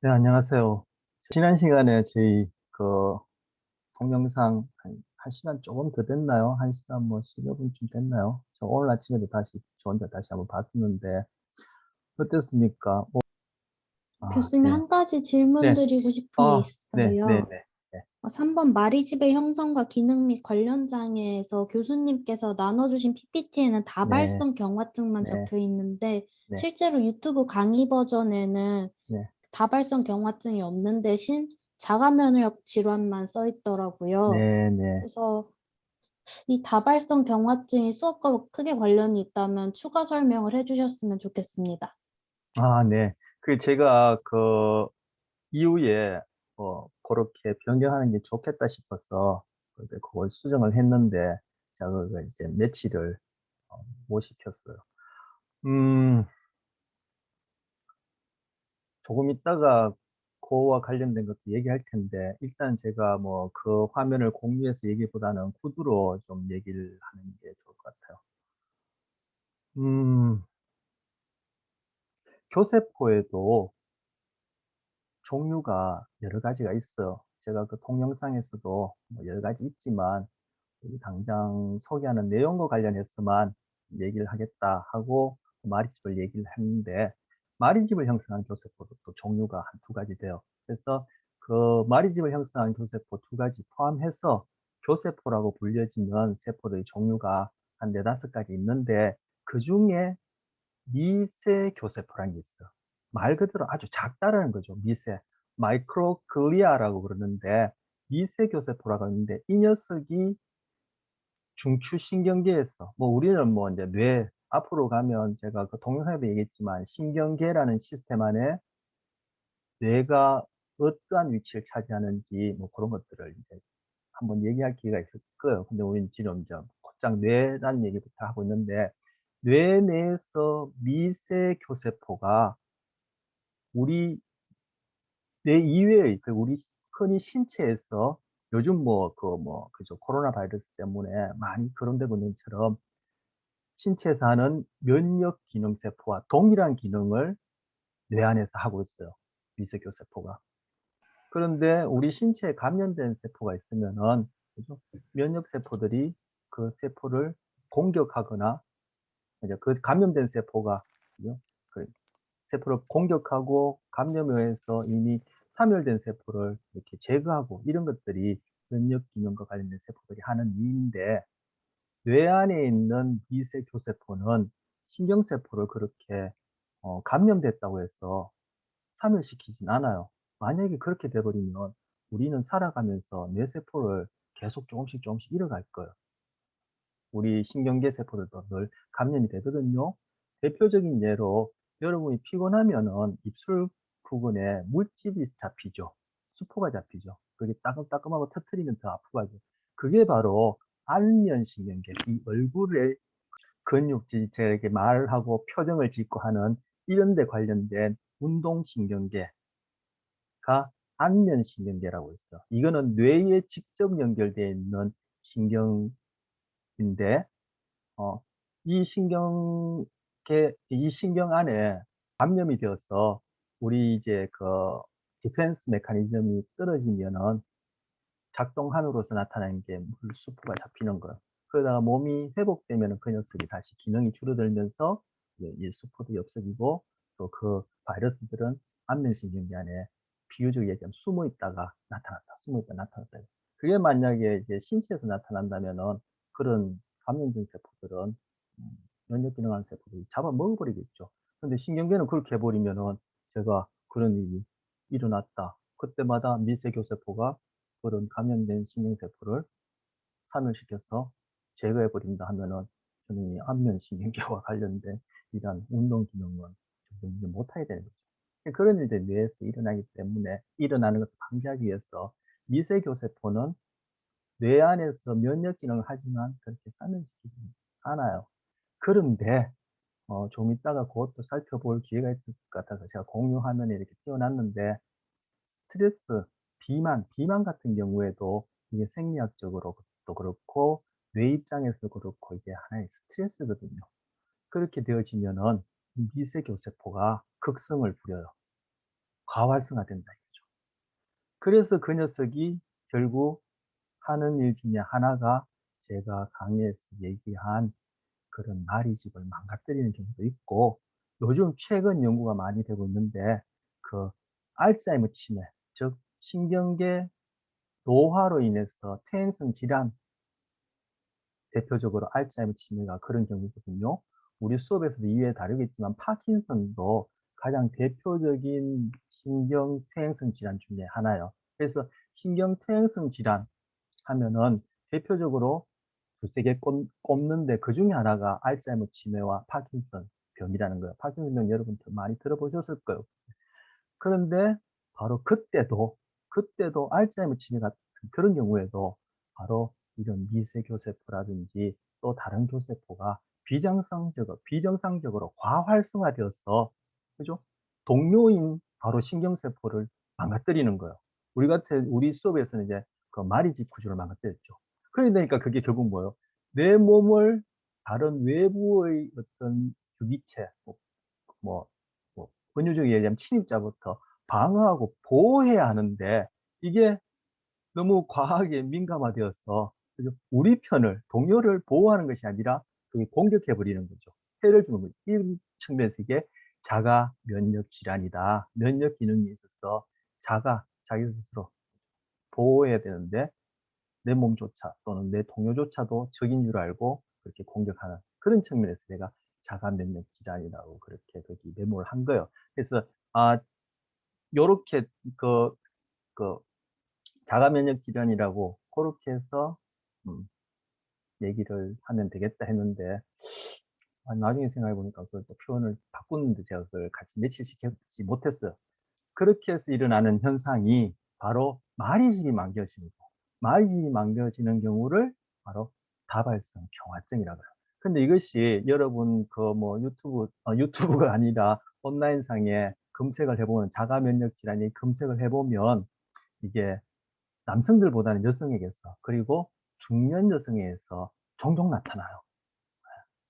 네, 안녕하세요. 지난 시간에 저희 동영상 한 시간 조금 더 됐나요? 한 시간 뭐 10여 분쯤 됐나요? 저 오늘 아침에도 저 혼자 다시 한번 봤었는데, 어땠습니까? 교수님, 네. 한 가지 질문 네. 드리고 싶은 게 네, 네, 있어요. 네. 네. 3번 마리집의 형성과 기능 및 관련 장애에서 교수님께서 나눠주신 PPT에는 네, 다발성 경화증만 네, 적혀 있는데, 네, 실제로 유튜브 강의 버전에는 네, 다발성 경화증이 없는 대신 자가면역 질환만 써 있더라고요. 네, 네. 그래서 이 다발성 경화증이 수업과 크게 관련이 있다면 추가 설명을 해주셨으면 좋겠습니다. 네. 제가 이후에 그렇게 변경하는 게 좋겠다 싶어서 그걸 수정을 했는데, 제가 그걸 이제 며칠을 못 시켰어요. 음, 조금 있다가 그거와 관련된 것도 얘기할 텐데, 일단 제가 뭐 그 화면을 공유해서 얘기보다는 구두로 좀 얘기를 하는 게 좋을 것 같아요. 음, 교세포에도 종류가 여러 가지가 있어요. 제가 그 동영상에서도 뭐 여러 가지 있지만, 여기 당장 소개하는 내용과 관련해서만 얘기를 하겠다 하고 마리집을 얘기를 했는데, 마리집을 형성한 교세포도 또 종류가 한 두 가지 돼요. 그래서 그 마리집을 형성한 교세포 두 가지 포함해서 교세포라고 불려지는 세포들의 종류가 한 네다섯 가지 있는데, 그 중에 미세 교세포라는 게 있어. 말 그대로 아주 작다라는 거죠. 미세. 마이크로글리아라고 그러는데, 미세 교세포라고 하는데, 이 녀석이 중추신경계에서, 뭐 우리는 뭐 이제 뇌 앞으로 가면, 제가 그 동영상에도 얘기했지만 신경계라는 시스템 안에 뇌가 어떠한 위치를 차지하는지 뭐 그런 것들을 이제 한번 얘기할 기회가 있을 거예요. 근데 우리는 지금 이제 곧장 뇌라는 얘기부터 하고 있는데, 뇌 내에서 미세 교세포가 우리 뇌 이외의 우리 흔히 신체에서, 요즘 그죠, 코로나 바이러스 때문에 많이 거론되고 있는 것처럼 신체에서 하는 면역 기능 세포와 동일한 기능을 뇌 안에서 하고 있어요, 미세교세포가. 그런데 우리 신체에 감염된 세포가 있으면은, 그죠? 면역 세포들이 그 세포를 공격하거나, 이제 그 감염된 세포가, 그죠? 그 세포를 공격하고 감염에 의해서 이미 사멸된 세포를 이렇게 제거하고, 이런 것들이 면역 기능과 관련된 세포들이 하는 일인데, 뇌 안에 있는 미세교세포는 신경세포를 그렇게 감염됐다고 해서 사멸시키진 않아요. 만약에 그렇게 돼 버리면 우리는 살아가면서 뇌세포를 계속 조금씩 잃어갈 거예요. 우리 신경계 세포들도 늘 감염이 되거든요. 대표적인 예로, 여러분이 피곤하면은 입술 부근에 물집이 잡히죠. 수포가 잡히죠. 그게 따끔따끔하고 터트리면 더 아프고 하죠. 그게 바로 안면신경계, 이 얼굴에 근육질, 제가 이렇게 말하고 표정을 짓고 하는 이런 데 관련된 운동신경계가 안면신경계라고 있어. 이거는 뇌에 직접 연결되어 있는 신경인데, 어, 이 신경 안에 감염이 되어서 우리 이제 디펜스 메커니즘이 떨어지면은 작동함으로써 나타나는 게 물수포가 잡히는 거예요. 그러다가 몸이 회복되면은 그 녀석이 다시 기능이 줄어들면서 이제 이 수포도 없어지고, 또 그 바이러스들은 안면신경계 안에 비유적으로 얘기하면 숨어 있다가 나타났다, 숨어 있다 나타났다. 그게 만약에 이제 신체에서 나타난다면은, 그런 감염된 세포들은 면역 기능하는 세포들이 잡아먹어버리겠죠. 근데 신경계는 그렇게 해버리면은, 제가 그런 일이 일어났다, 그때마다 미세교세포가 그런 감염된 신경세포를 사멸시켜서 제거해 버린다 하면은, 저는 이 안면신경계와 관련된 이러한 운동 기능은 점점 이제 못하게 되는 거죠. 그런 일들이 뇌에서 일어나기 때문에, 일어나는 것을 방지하기 위해서 미세교세포는 뇌 안에서 면역 기능을 하지만 그렇게 사멸시키지 않아요. 그런데 좀 이따가 그것도 살펴볼 기회가 있을 것 같아서 제가 공유 화면에 이렇게 띄워 놨는데, 스트레스, 비만 같은 경우에도 이게 생리학적으로도 그렇고 뇌 입장에서 그렇고 이게 하나의 스트레스거든요. 그렇게 되어지면은 이 미세교세포가 극성을 부려요. 과활성화된다 이거죠. 그래서 그 녀석이 결국 하는 일 중에 하나가 제가 강의에서 얘기한 그런 마리집을 망가뜨리는 경우도 있고, 요즘 최근 연구가 많이 되고 있는데 그 알츠하이머 치매, 즉 신경계 노화로 인해서 퇴행성 질환, 대표적으로 알츠하이머 치매가 그런 경우거든요. 우리 수업에서도 이외에 다루겠지만 파킨슨도 가장 대표적인 신경 퇴행성 질환 중에 하나예요. 그래서 신경 퇴행성 질환 하면은 대표적으로 두세 개 꼽는데 그중에 하나가 알츠하이머 치매와 파킨슨 병이라는 거예요. 파킨슨 병 여러분 많이 들어보셨을 거예요. 그런데 바로 그때도 알츠하이머 치매 같은 그런 경우에도 바로 이런 미세교세포라든지 또 다른 교세포가 비정상적으로 과활성화되어서, 그죠? 동료인 바로 신경세포를 망가뜨리는 거예요. 우리 수업에서는 이제 그 마리집 구조를 망가뜨렸죠. 그러니까 그게 결국 뭐예요? 내 몸을 다른 외부의 어떤 주기체, 뭐, 은유적으로 얘기하면 침입자부터 방어하고 보호해야 하는데, 이게 너무 과하게 민감화되어서, 그죠? 우리 편을, 동료를 보호하는 것이 아니라 그게 공격해 버리는 거죠. 해를 주는 거죠. 이 측면에서 이게 자가 면역 질환이다. 면역 기능이 있어서 자기 스스로 보호해야 되는데 내 몸조차 또는 내 동료조차도 적인 줄 알고 그렇게 공격하는 그런 측면에서 제가 자가 면역 질환이라고 그렇게 거기 메모를 한 거예요. 그래서 요렇게 그 그 자가 면역 질환이라고 고렇게 해서 음 얘기를 하면 되겠다 했는데, 나중에 생각해 보니까 그걸 또 표현을 바꿨는데 제가 그걸 같이 매치시키지 못했어요. 그렇게 해서 일어나는 현상이 바로 마리집이 망겨지는 거. 마리집이 망겨지는 경우를 바로 다발성 경화증이라고 해요. 근데 이것이 여러분 그 뭐 유튜브가 아니라 온라인상에 검색을 해 보면 자가 면역 질환이 검색을 해 보면 이게 남성들보다는 여성에게서, 그리고 중년 여성에게서 종종 나타나요.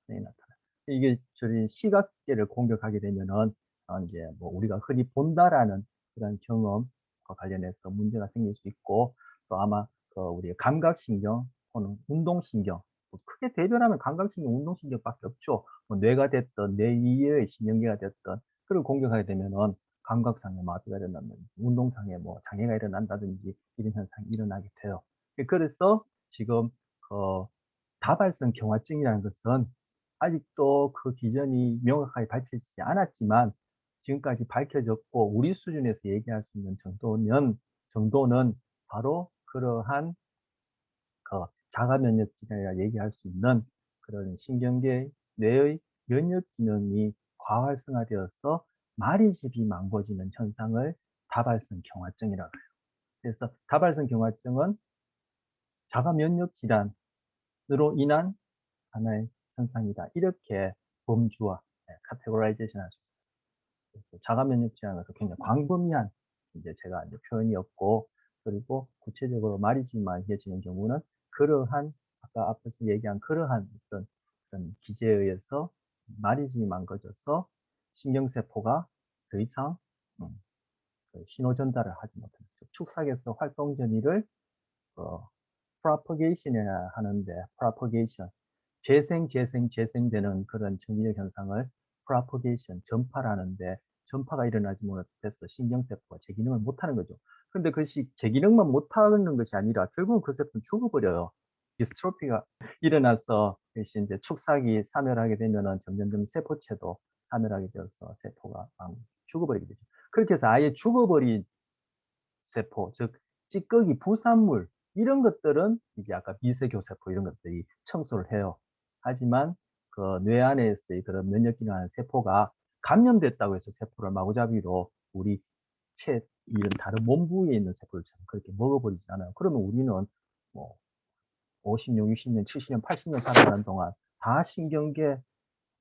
네, 나타나요. 이게 저희 시각계를 공격하게 되면은 인제 뭐 우리가 흔히 본다라는 그런 경험과 관련해서 문제가 생길 수 있고, 또 아마 그 우리 감각신경 또는 운동신경, 뭐 크게 대별하면 감각신경, 운동신경밖에 없죠. 뭐 뇌가 됐든 뇌 이외의 신경계가 됐든 그걸 공격하게 되면은 감각상의 마비가 일어나면 운동상의 뭐 장애가 일어난다든지 이런 현상이 일어나게 돼요. 그래서 지금 그 다발성 경화증이라는 것은 아직도 그 기전이 명확하게 밝혀지지 않았지만, 지금까지 밝혀졌고 우리 수준에서 얘기할 수 있는 정도는 바로 그러한 그 자가 면역 질환이라 얘기할 수 있는 그런 신경계 뇌의 면역 기능이 과활성화되어서 마리집이 망가지는 현상을 다발성 경화증이라고 해요. 그래서 다발성 경화증은 자가 면역 질환으로 인한 하나의 현상이다. 이렇게 범주와 카테고라이제이션 할 수 있어요. 그래서 자가 면역 질환에서 굉장히 광범위한 이제 제가 이제 표현이었고, 그리고 구체적으로 마리지만 이어지는 경우는 그러한 아까 앞에서 얘기한 그러한 어떤 그런 기제에 의해서 마리즘이 망가져서 신경세포가 더 이상 음 그 신호 전달을 하지 못하는, 즉 축삭에서 활동 전이를 어 propagation이라 하는데, propagation 재생되는 그런 정기적 현상을 propagation 전파라는데, 전파가 일어나지 못해서 신경세포가 제 기능을 못하는 거죠. 근데 그것이 제 기능만 못하는 것이 아니라 결국은 그 세포는 죽어버려요. 디스트로피가 일어나서 이것이 인제 축삭이 사멸하게 되면은 점점점 세포체도 사멸하게 되어서 세포가 죽어버리게 되죠. 그렇게 해서 아예 죽어버린 세포, 즉 찌꺼기, 부산물 이런 것들은 이제 아까 미세교세포 이런 것들이 청소를 해요. 하지만 그 뇌 안에서의 그런 면역 기능하는 세포가 감염됐다고 해서 세포를 마구잡이로 우리 이런 다른 몸 부위에 있는 세포들처럼 그렇게 먹어버리지 않아요. 그러면 우리는 뭐 50년, 60년, 70년, 80년 살아가는 동안 다 신경계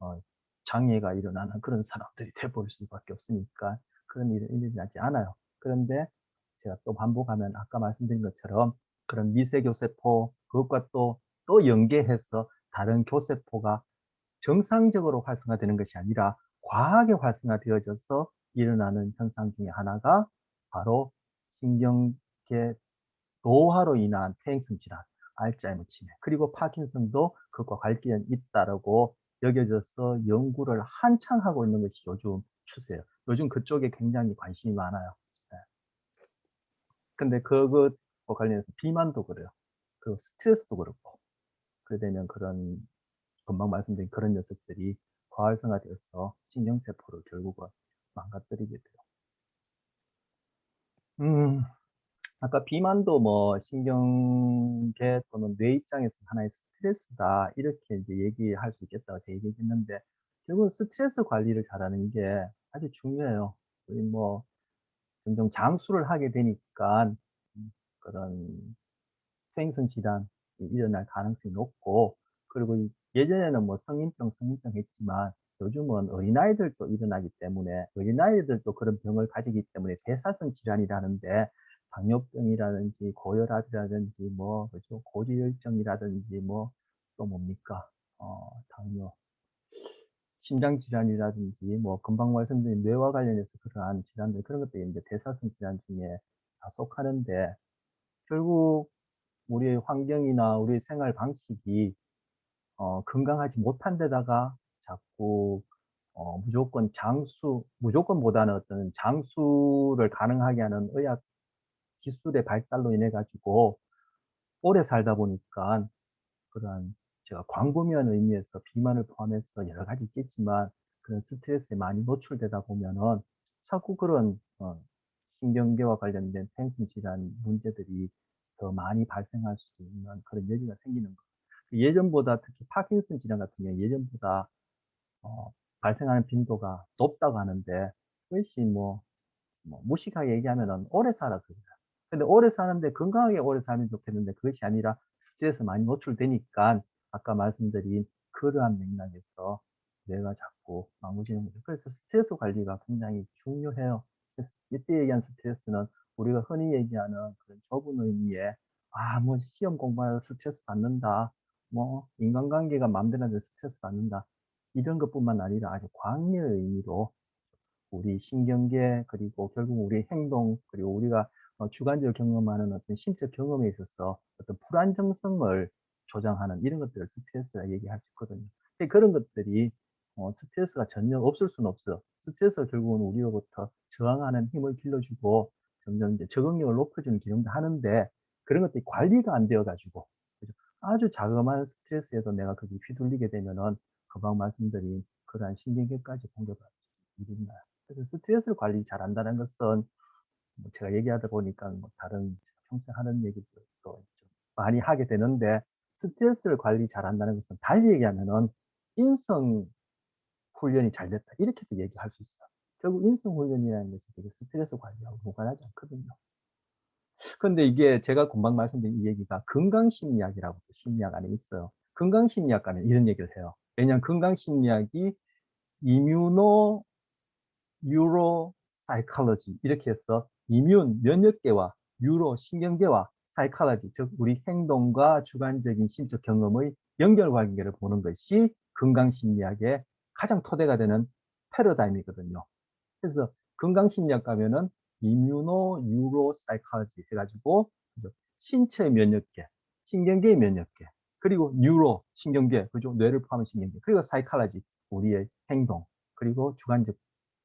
어 장애가 일어나는 그런 사람들이 돼 버릴 수밖에 없으니까 그런 일은 일어나지 않아요. 그런데 제가 또 반복하면 아까 말씀드린 것처럼 그런 미세교세포 그것과 또 연계해서 다른 교세포가 정상적으로 활성화되는 것이 아니라 과하게 활성화되어져서 일어나는 현상 중에 하나가 바로 신경계 노화로 인한 퇴행성 질환, 알츠하이머 치매, 그리고 파킨슨도 그것과 관련이 있다라고 여겨져서 연구를 한창 하고 있는 것이 요즘 추세예요. 요즘 그쪽에 굉장히 관심이 많아요. 예. 근데 그것과 관련해서 비만도 그래요. 그리고 스트레스도 그렇고. 그러게 되면 그런 금방 말씀드린 그런 녀석들이 과활성화돼서 신경세포를 결국은 망가뜨리게 돼요. 음. 아까 비만도 뭐 신경계 또는 뇌 입장에서 하나의 스트레스다 이렇게 이제 얘기할 수 있겠다고 제가 얘기했는데 결국은 스트레스 관리를 잘하는 게 아주 중요해요. 우리 뭐 점점 장수를 하게 되니까 그런 퇴행성 질환이 일어날 가능성이 높고 그리고 예전에는 뭐 성인병 했지만 요즘은 어린아이들도 일어나기 때문에 어린아이들도 그런 병을 가지기 때문에 대사성 질환이라는데 당뇨병이라든지 고혈압이라든지 뭐 그죠 고지혈증이라든지 뭐 또 뭡니까 당뇨 심장 질환이라든지 뭐 금방 말씀드린 뇌와 관련해서 그러한 질환들 그런 것들이 이제 대사성 질환 중에 다 속하는데 결국 우리의 환경이나 우리의 생활 방식이 건강하지 못한 데다가 자꾸 무조건보다는 어떤 장수를 가능하게 하는 의학 기술의 발달로 인해 가지고 오래 살다 보니까 그러한 제가 광범위한 의미에서 비만을 포함해서 여러 가지 있겠지만 그런 스트레스에 많이 노출되다 보면은 자꾸 그런 신경계와 관련된 폐행성 질환 문제들이 더 많이 발생할 수 있는 그런 여지가 생기는 거예요. 예전보다 특히 파킨슨 질환 같은 경우에 예전보다 어 발생하는 빈도가 높다고 하는데 그것이 무식하게 얘기하면은 오래 살아 그래요. 근데 오래 사는데 건강하게 오래 살면 좋겠는데 그것이 아니라 스트레스에 많이 노출되니까 아까 말씀드린 그러한 맥락에서 뇌가 자꾸 망가지는 거죠. 그래서 스트레스 관리가 굉장히 중요해요. 그래서 이때 얘기한 스트레스는 우리가 흔히 얘기하는 그런 좁은 의미의 '아 뭐 시험 공부하면서 스트레스 받는다. 뭐 인간관계가 마음대로 안 돼서 스트레스 받는다.' 이런 것뿐만 아니라 아주 광의의 의미로 우리 신경계 그리고 결국 우리 행동 그리고 우리가 주관적으로 경험하는 어떤 심적 경험에 있어서 어떤 불안정성을 조장하는 이런 것들을 스트레스라 얘기할 수 있거든요. 근데 그런 것들이 스트레스가 전혀 없을 수는 없어요. 스트레스가 결국은 우리로부터 저항하는 힘을 길러주고 점점 이제 적응력을 높여주는 기능도 하는데 그런 것들이 관리가 안 되어 가지고 그죠? 아주 자그마한 스트레스에도 내가 거기 휘둘리게 되면은 금방 말씀드린 그러한 신경계까지 공격할 일이 있나요? 그래서 스트레스를 관리 잘한다는 것은 뭐 제가 얘기하다 보니까 뭐 다른 평소에 하는 얘기들도 좀 많이 하게 되는데 스트레스를 관리 잘한다는 것은 달리 얘기하면은 인성 훈련이 잘 됐다 이렇게도 얘기할 수 있어요. 결국 인성 훈련이라는 것이 되게 스트레스 관리하고 무관하지 않거든요. 근데 이게 제가 금방 말씀드린 이 얘기가 건강심리학이라고 또 심리학 안에 있어요. 건강심리학 가면 이런 얘기를 해요. 왜냐하면 건강심리학이 이뮤노 유로 사이콜로지 이렇게 해서 이뮨 면역계와 유로 신경계와 사이콜로지 즉 우리 행동과 주관적인 심적 경험의 연결관계를 보는 것이 건강심리학의 가장 토대가 되는 패러다임이거든요. 그래서 건강심리학 가면은 이뮤노 유로 사이콜로지 해 가지고 그죠. 신체 면역계, 신경계의 면역계, 그리고 뉴로 신경계 그죠. 뇌를 포함한 신경계, 그리고 사이콜로지 우리의 행동, 그리고 주관적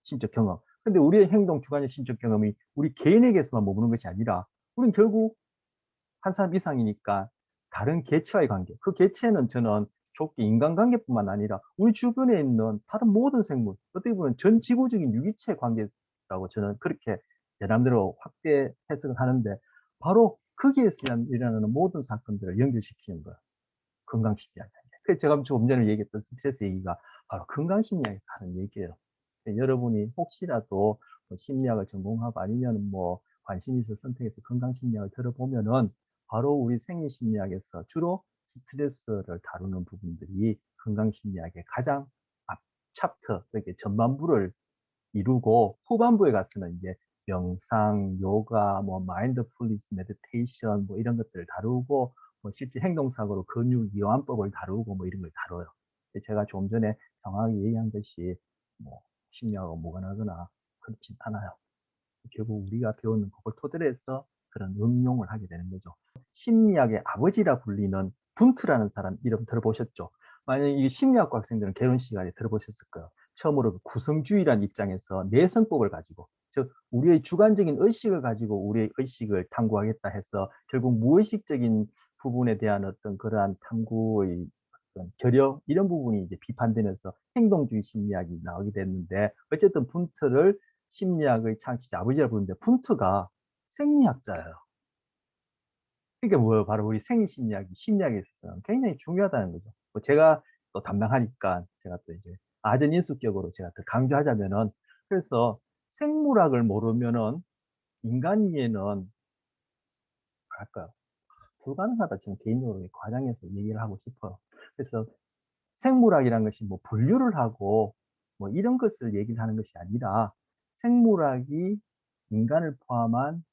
심적 경험. 근데 우리의 행동, 주관적 심적 경험이 우리 개인에게서만 머무는 것이 아니라 우린 결국 한 사람 이상이니까 다른 개체와의 관계, 그 개체는 저는 좁게 인간관계뿐만 아니라 우리 주변에 있는 다른 모든 생물, 어떻게 보면 전 지구적인 유기체 관계라고 저는 그렇게 제 나름대로 확대 해석을 하는데 바로 거기에서 일어나는 모든 사건들을 연결시키는 거예요, 건강심리학이라는 게. 그래서 제가 조금 전에 얘기했던 스트레스 얘기가 바로 건강심리학에서 하는 얘기예요. 여러분이 혹시라도 뭐 심리학을 전공하고 아니면 뭐 관심이 있어서 선택해서 건강심리학을 들어보면은 바로 우리 생리심리학에서 주로 스트레스를 다루는 부분들이 건강심리학의 가장 앞 챕터, 그렇게 전반부를 이루고 후반부에 가서는 이제 명상, 요가, 뭐 마인드풀니스 메디테이션 뭐 이런 것들을 다루고 뭐 실제 행동사고로 근육 이완법을 다루고 뭐 이런 걸 다뤄요. 제가 좀 전에 정확하게 얘기한 것이 뭐 심리학하고 무관하거나 그렇진 않아요. 결국 우리가 배우는 그걸 토대로 해서 그런 응용을 하게 되는 거죠. 심리학의 아버지라 불리는 분트라는 사람 이름 들어보셨죠? 만약에 이 심리학과 학생들은 개론 시간에 들어보셨을 거예요. 처음으로 그 구성주의라는 입장에서 내성법을 가지고, 즉 우리의 주관적인 의식을 가지고 우리의 의식을 탐구하겠다 해서 결국 무의식적인 부분에 대한 어떤 그러한 탐구의 어떤 결여 이런 부분이 이제 비판되면서 행동주의 심리학이 나오게 됐는데, 어쨌든 분트를 심리학의 창시자 아버지라 부르는데 푼트가 생리학자예요. 그게 뭐예요? 바로 우리 생리심리학이 심리학에 있어서는 굉장히 중요하다는 거죠. 뭐 제가 또 담당하니까 제가 또 이제 아전인수격으로 제가 더 강조하자면은, 그래서 생물학을 모르면은 인간 이해는 뭐랄까요? 불가능하다. 저는 개인적으로 이 과장해서 얘기를 하고 싶어요. 그래서 생물학이란 것이 뭐 분류를 하고 뭐 이런 것을 얘기를 하는 것이 아니라, 생물학이 인간을 포함한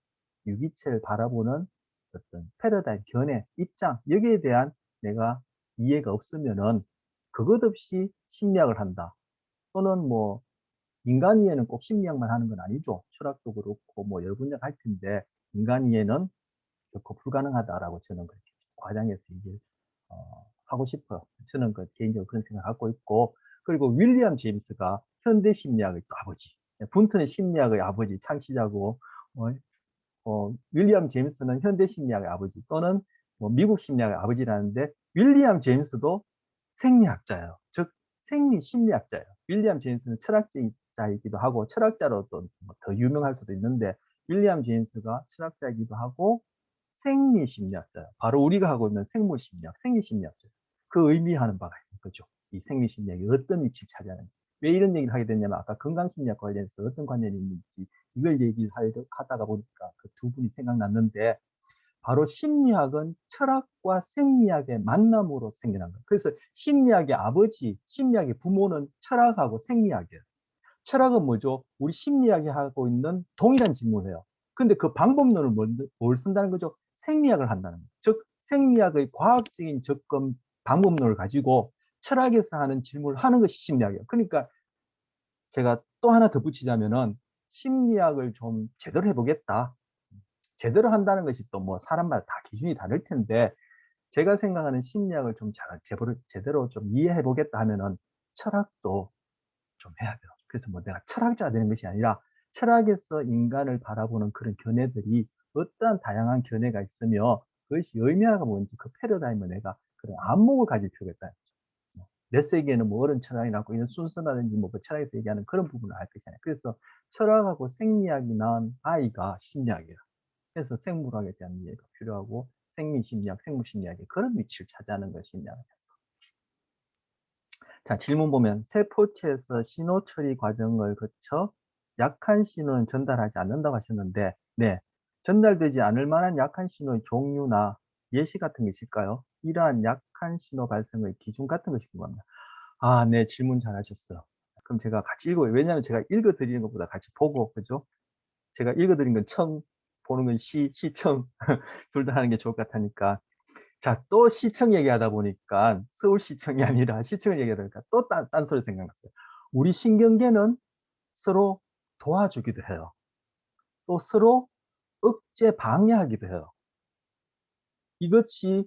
유기체를 바라보는 어떤 패러다임, 견해, 입장, 여기에 대한 내가 이해가 없으면은 그것 없이 심리학을 한다. 또는 뭐 인간 이해는 꼭 심리학만 하는 건 아니죠. 철학도 그렇고 뭐 여러 분야가 할 텐데, 인간 이해는 결코 불가능하다라고 저는 그렇게 과장해서 얘기를 하고 싶어요. 저는 그 개인적으로 그런 생각을 갖고 있고, 그리고 윌리엄 제임스가 현대 심리학의 또 아버지, 분트는 심리학의 아버지, 창시자고, 어, 윌리엄 제임스는 현대 심리학의 아버지 또는 뭐 미국 심리학의 아버지라는데, 윌리엄 제임스도 생리학자예요. 즉 생리 심리학자예요. 윌리엄 제임스는 철학자이기도 하고 철학자로 또 더 유명할 수도 있는데, 윌리엄 제임스가 철학자이기도 하고 생리 심리학자예요. 바로 우리가 하고 있는 생물 심리학, 생리 심리학자. 그 의미하는 바가 있는 거죠. 이 생리 심리학이 어떤 위치를 차지하는지. 왜 이런 얘기를 하게 됐냐면, 아까 건강 심리학 관련해서 어떤 관련이 있는지 이걸 하다가 보니까 그 두 분이 생각났는데, 바로 심리학은 철학과 생리학의 만남으로 생겨난 거예요. 그래서 심리학의 아버지, 심리학의 부모는 철학하고 생리학이에요. 철학은 뭐죠? 우리 심리학이 하고 있는 동일한 질문을 해요. 근데 그 방법론을 뭘 쓴다는 거죠? 생리학을 한다는 거죠. 즉 생리학의 과학적인 접근 방법론을 가지고 철학에서 하는 질문을 하는 것이 심리학이에요. 그러니까 제가 또 하나 덧붙이자면은, 심리학을 좀 제대로 해보겠다. 제대로 한다는 것이 또 뭐 사람마다 다 기준이 다를 텐데, 제가 생각하는 심리학을 좀 제대로 좀 이해해보겠다 하면은 철학도 좀 해야 돼요. 그래서 뭐 내가 철학자가 되는 것이 아니라, 철학에서 인간을 바라보는 그런 견해들이 어떠한 다양한 견해가 있으며 그것이 의미가 뭔지 그 패러다임을 내가 그런 안목을 가질 필요가 있다. 몇 세기에는 뭐 어른 철학이 나왔고 이런 순서라든지 뭐그 철학에서 얘기하는 그런 부분을 알 것이 아니에요. 그래서 철학하고 생리학이 낳은 아이가 심리학이에요. 그래서 생물학에 대한 이해가 필요하고 생리심리학, 생물심리학이 그런 위치를 차지하는 것이 심리학이었어. 자, 질문 보면 세포체에서 신호 처리 과정을 거쳐 약한 신호는 전달하지 않는다고 하셨는데, 네, 전달되지 않을 만한 약한 신호의 종류나 예시 같은 게 있을까요? 이러한 약한 신호 발생의 기준 같은 것이 궁금합니다. 아, 네, 질문 잘하셨어요. 그럼 제가 같이 읽어요. 왜냐하면 제가 읽어드리는 것보다 같이 보고, 그죠? 제가 읽어드린 건 청, 보는 건 시청 둘 다 하는 게 좋을 것 같으니까. 자, 또 시청 얘기하다 보니까 서울시청이 아니라 시청을 얘기하다 보니까 또 딴소리 생각났어요. 우리 신경계는 서로 도와주기도 해요. 또 서로 억제 방해하기도 해요. 이것이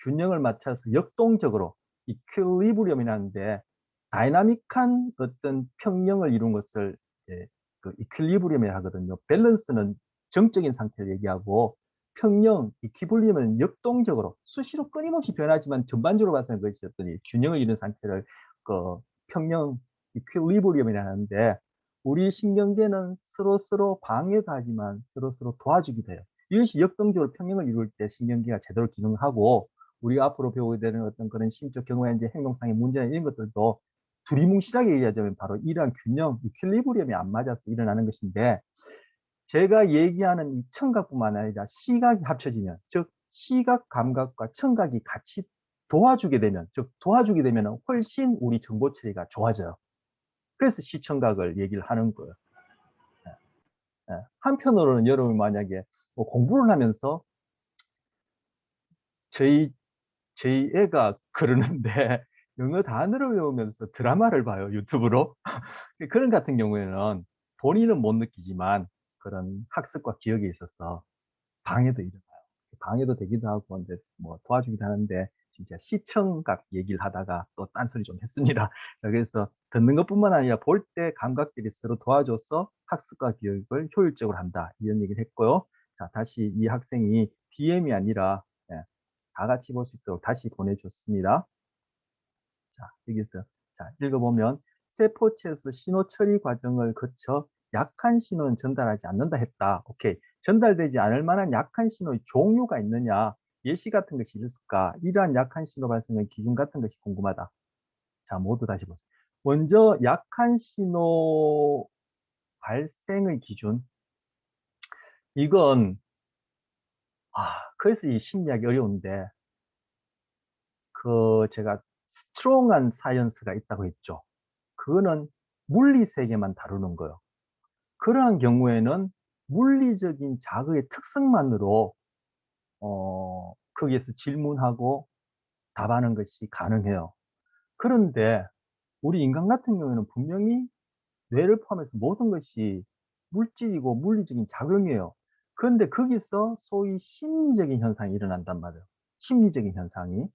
균형을 맞춰서 역동적으로 이퀄리브리엄이라는데, 다이나믹한 어떤 평형을 이룬 것을 이제 그 이퀄리브리엄이라 하거든요. 밸런스는 정적인 상태를 얘기하고, 평형 이퀄리브리엄은 역동적으로 수시로 끊임없이 변하지만 전반적으로 봐서는 그것이 어떤 균형을 이룬 상태를 그 평형 이퀄리브리엄이라 하는데, 우리 신경계는 서로 방해도 하지만 서로 도와주기도 해요. 이것이 역동적으로 평형을 이룰 때 신경계가 제대로 기능을 하고, 우리가 앞으로 배우게 되는 어떤 그런 심적 경우에 이제 행동상의 문제나 이런 것들도 두리뭉실하게 얘기하자면 바로 이러한 균형, 이퀄리브리엄이 안 맞아서 일어나는 것인데, 제가 얘기하는 이 청각뿐만 아니라 시각이 합쳐지면, 즉 시각 감각과 청각이 같이 도와주게 되면, 즉 도와주게 되면 훨씬 우리 정보 처리가 좋아져요. 그래서 시청각을 얘기를 하는 거예요. 한편으로는 여러분 만약에 뭐 공부를 하면서, 저희 애가 그러는데 영어 단어를 외우면서 드라마를 봐요, 유튜브로. 그런 같은 경우에는 본인은 못 느끼지만 그런 학습과 기억에 있어서 방해도 일어나요. 방해도 되기도 하고 인제 뭐 도와주기도 하는데 진짜 시청각 얘기를 하다가 또 딴소리 좀 했습니다. 자 그래서 듣는 것뿐만 아니라 볼 때 감각들이 서로 도와줘서 학습과 교육을 효율적으로 한다. 이런 얘기를 했고요. 자 다시 이 학생이 DM이 아니라 예 다 같이 볼 수 있도록 다시 보내줬습니다. 자, 여기서 자, 읽어보면 세포체에서 신호 처리 과정을 거쳐 약한 신호는 전달하지 않는다 했다. 오케이. 전달되지 않을 만한 약한 신호의 종류가 있느냐? 예시 같은 것이 있을까? 이러한 약한 신호 발생의 기준 같은 것이 궁금하다. 자, 모두 다시 보세요. 먼저 약한 신호 발생의 기준. 이건 그래서 이 심리학이 어려운데 제가 스트롱한 사이언스가 있다고 했죠. 그거는 물리 세계만 다루는 거예요. 그러한 경우에는 물리적인 자극의 특성만으로 거기에서 질문하고 답하는 것이 가능해요. 그런데 우리 인간 같은 경우에는 분명히 뇌를 포함해서 모든 것이 물질이고 물리적인 작용이에요. 그런데 거기서 소위 심리적인 현상이 일어난단 말이에요. 심리적인 현상이.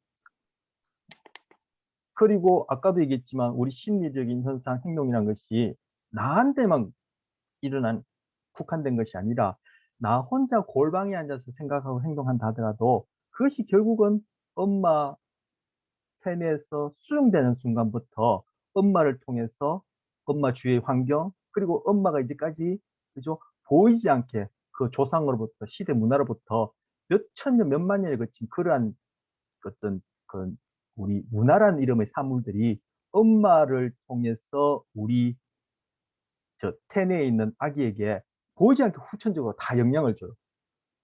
그리고 아까도 얘기했지만 우리 심리적인 현상, 행동이란 것이 나한테만 일어난 국한된 것이 아니라 나 혼자 골방에 앉아서 생각하고 행동한다 하더라도 그것이 결국은 엄마 태내에서 수용되는 순간부터 엄마를 통해서 엄마 주위의 환경 그리고 엄마가 이제까지 그죠 보이지 않게 그 조상으로부터 시대 문화로부터 몇천 년, 몇만 년에 거친 그러한 어떤 그 우리 문화라는 이름의 사물들이 엄마를 통해서 우리 태내에 있는 아기에게 보이지 않게 후천적으로 다 영향을 줘요.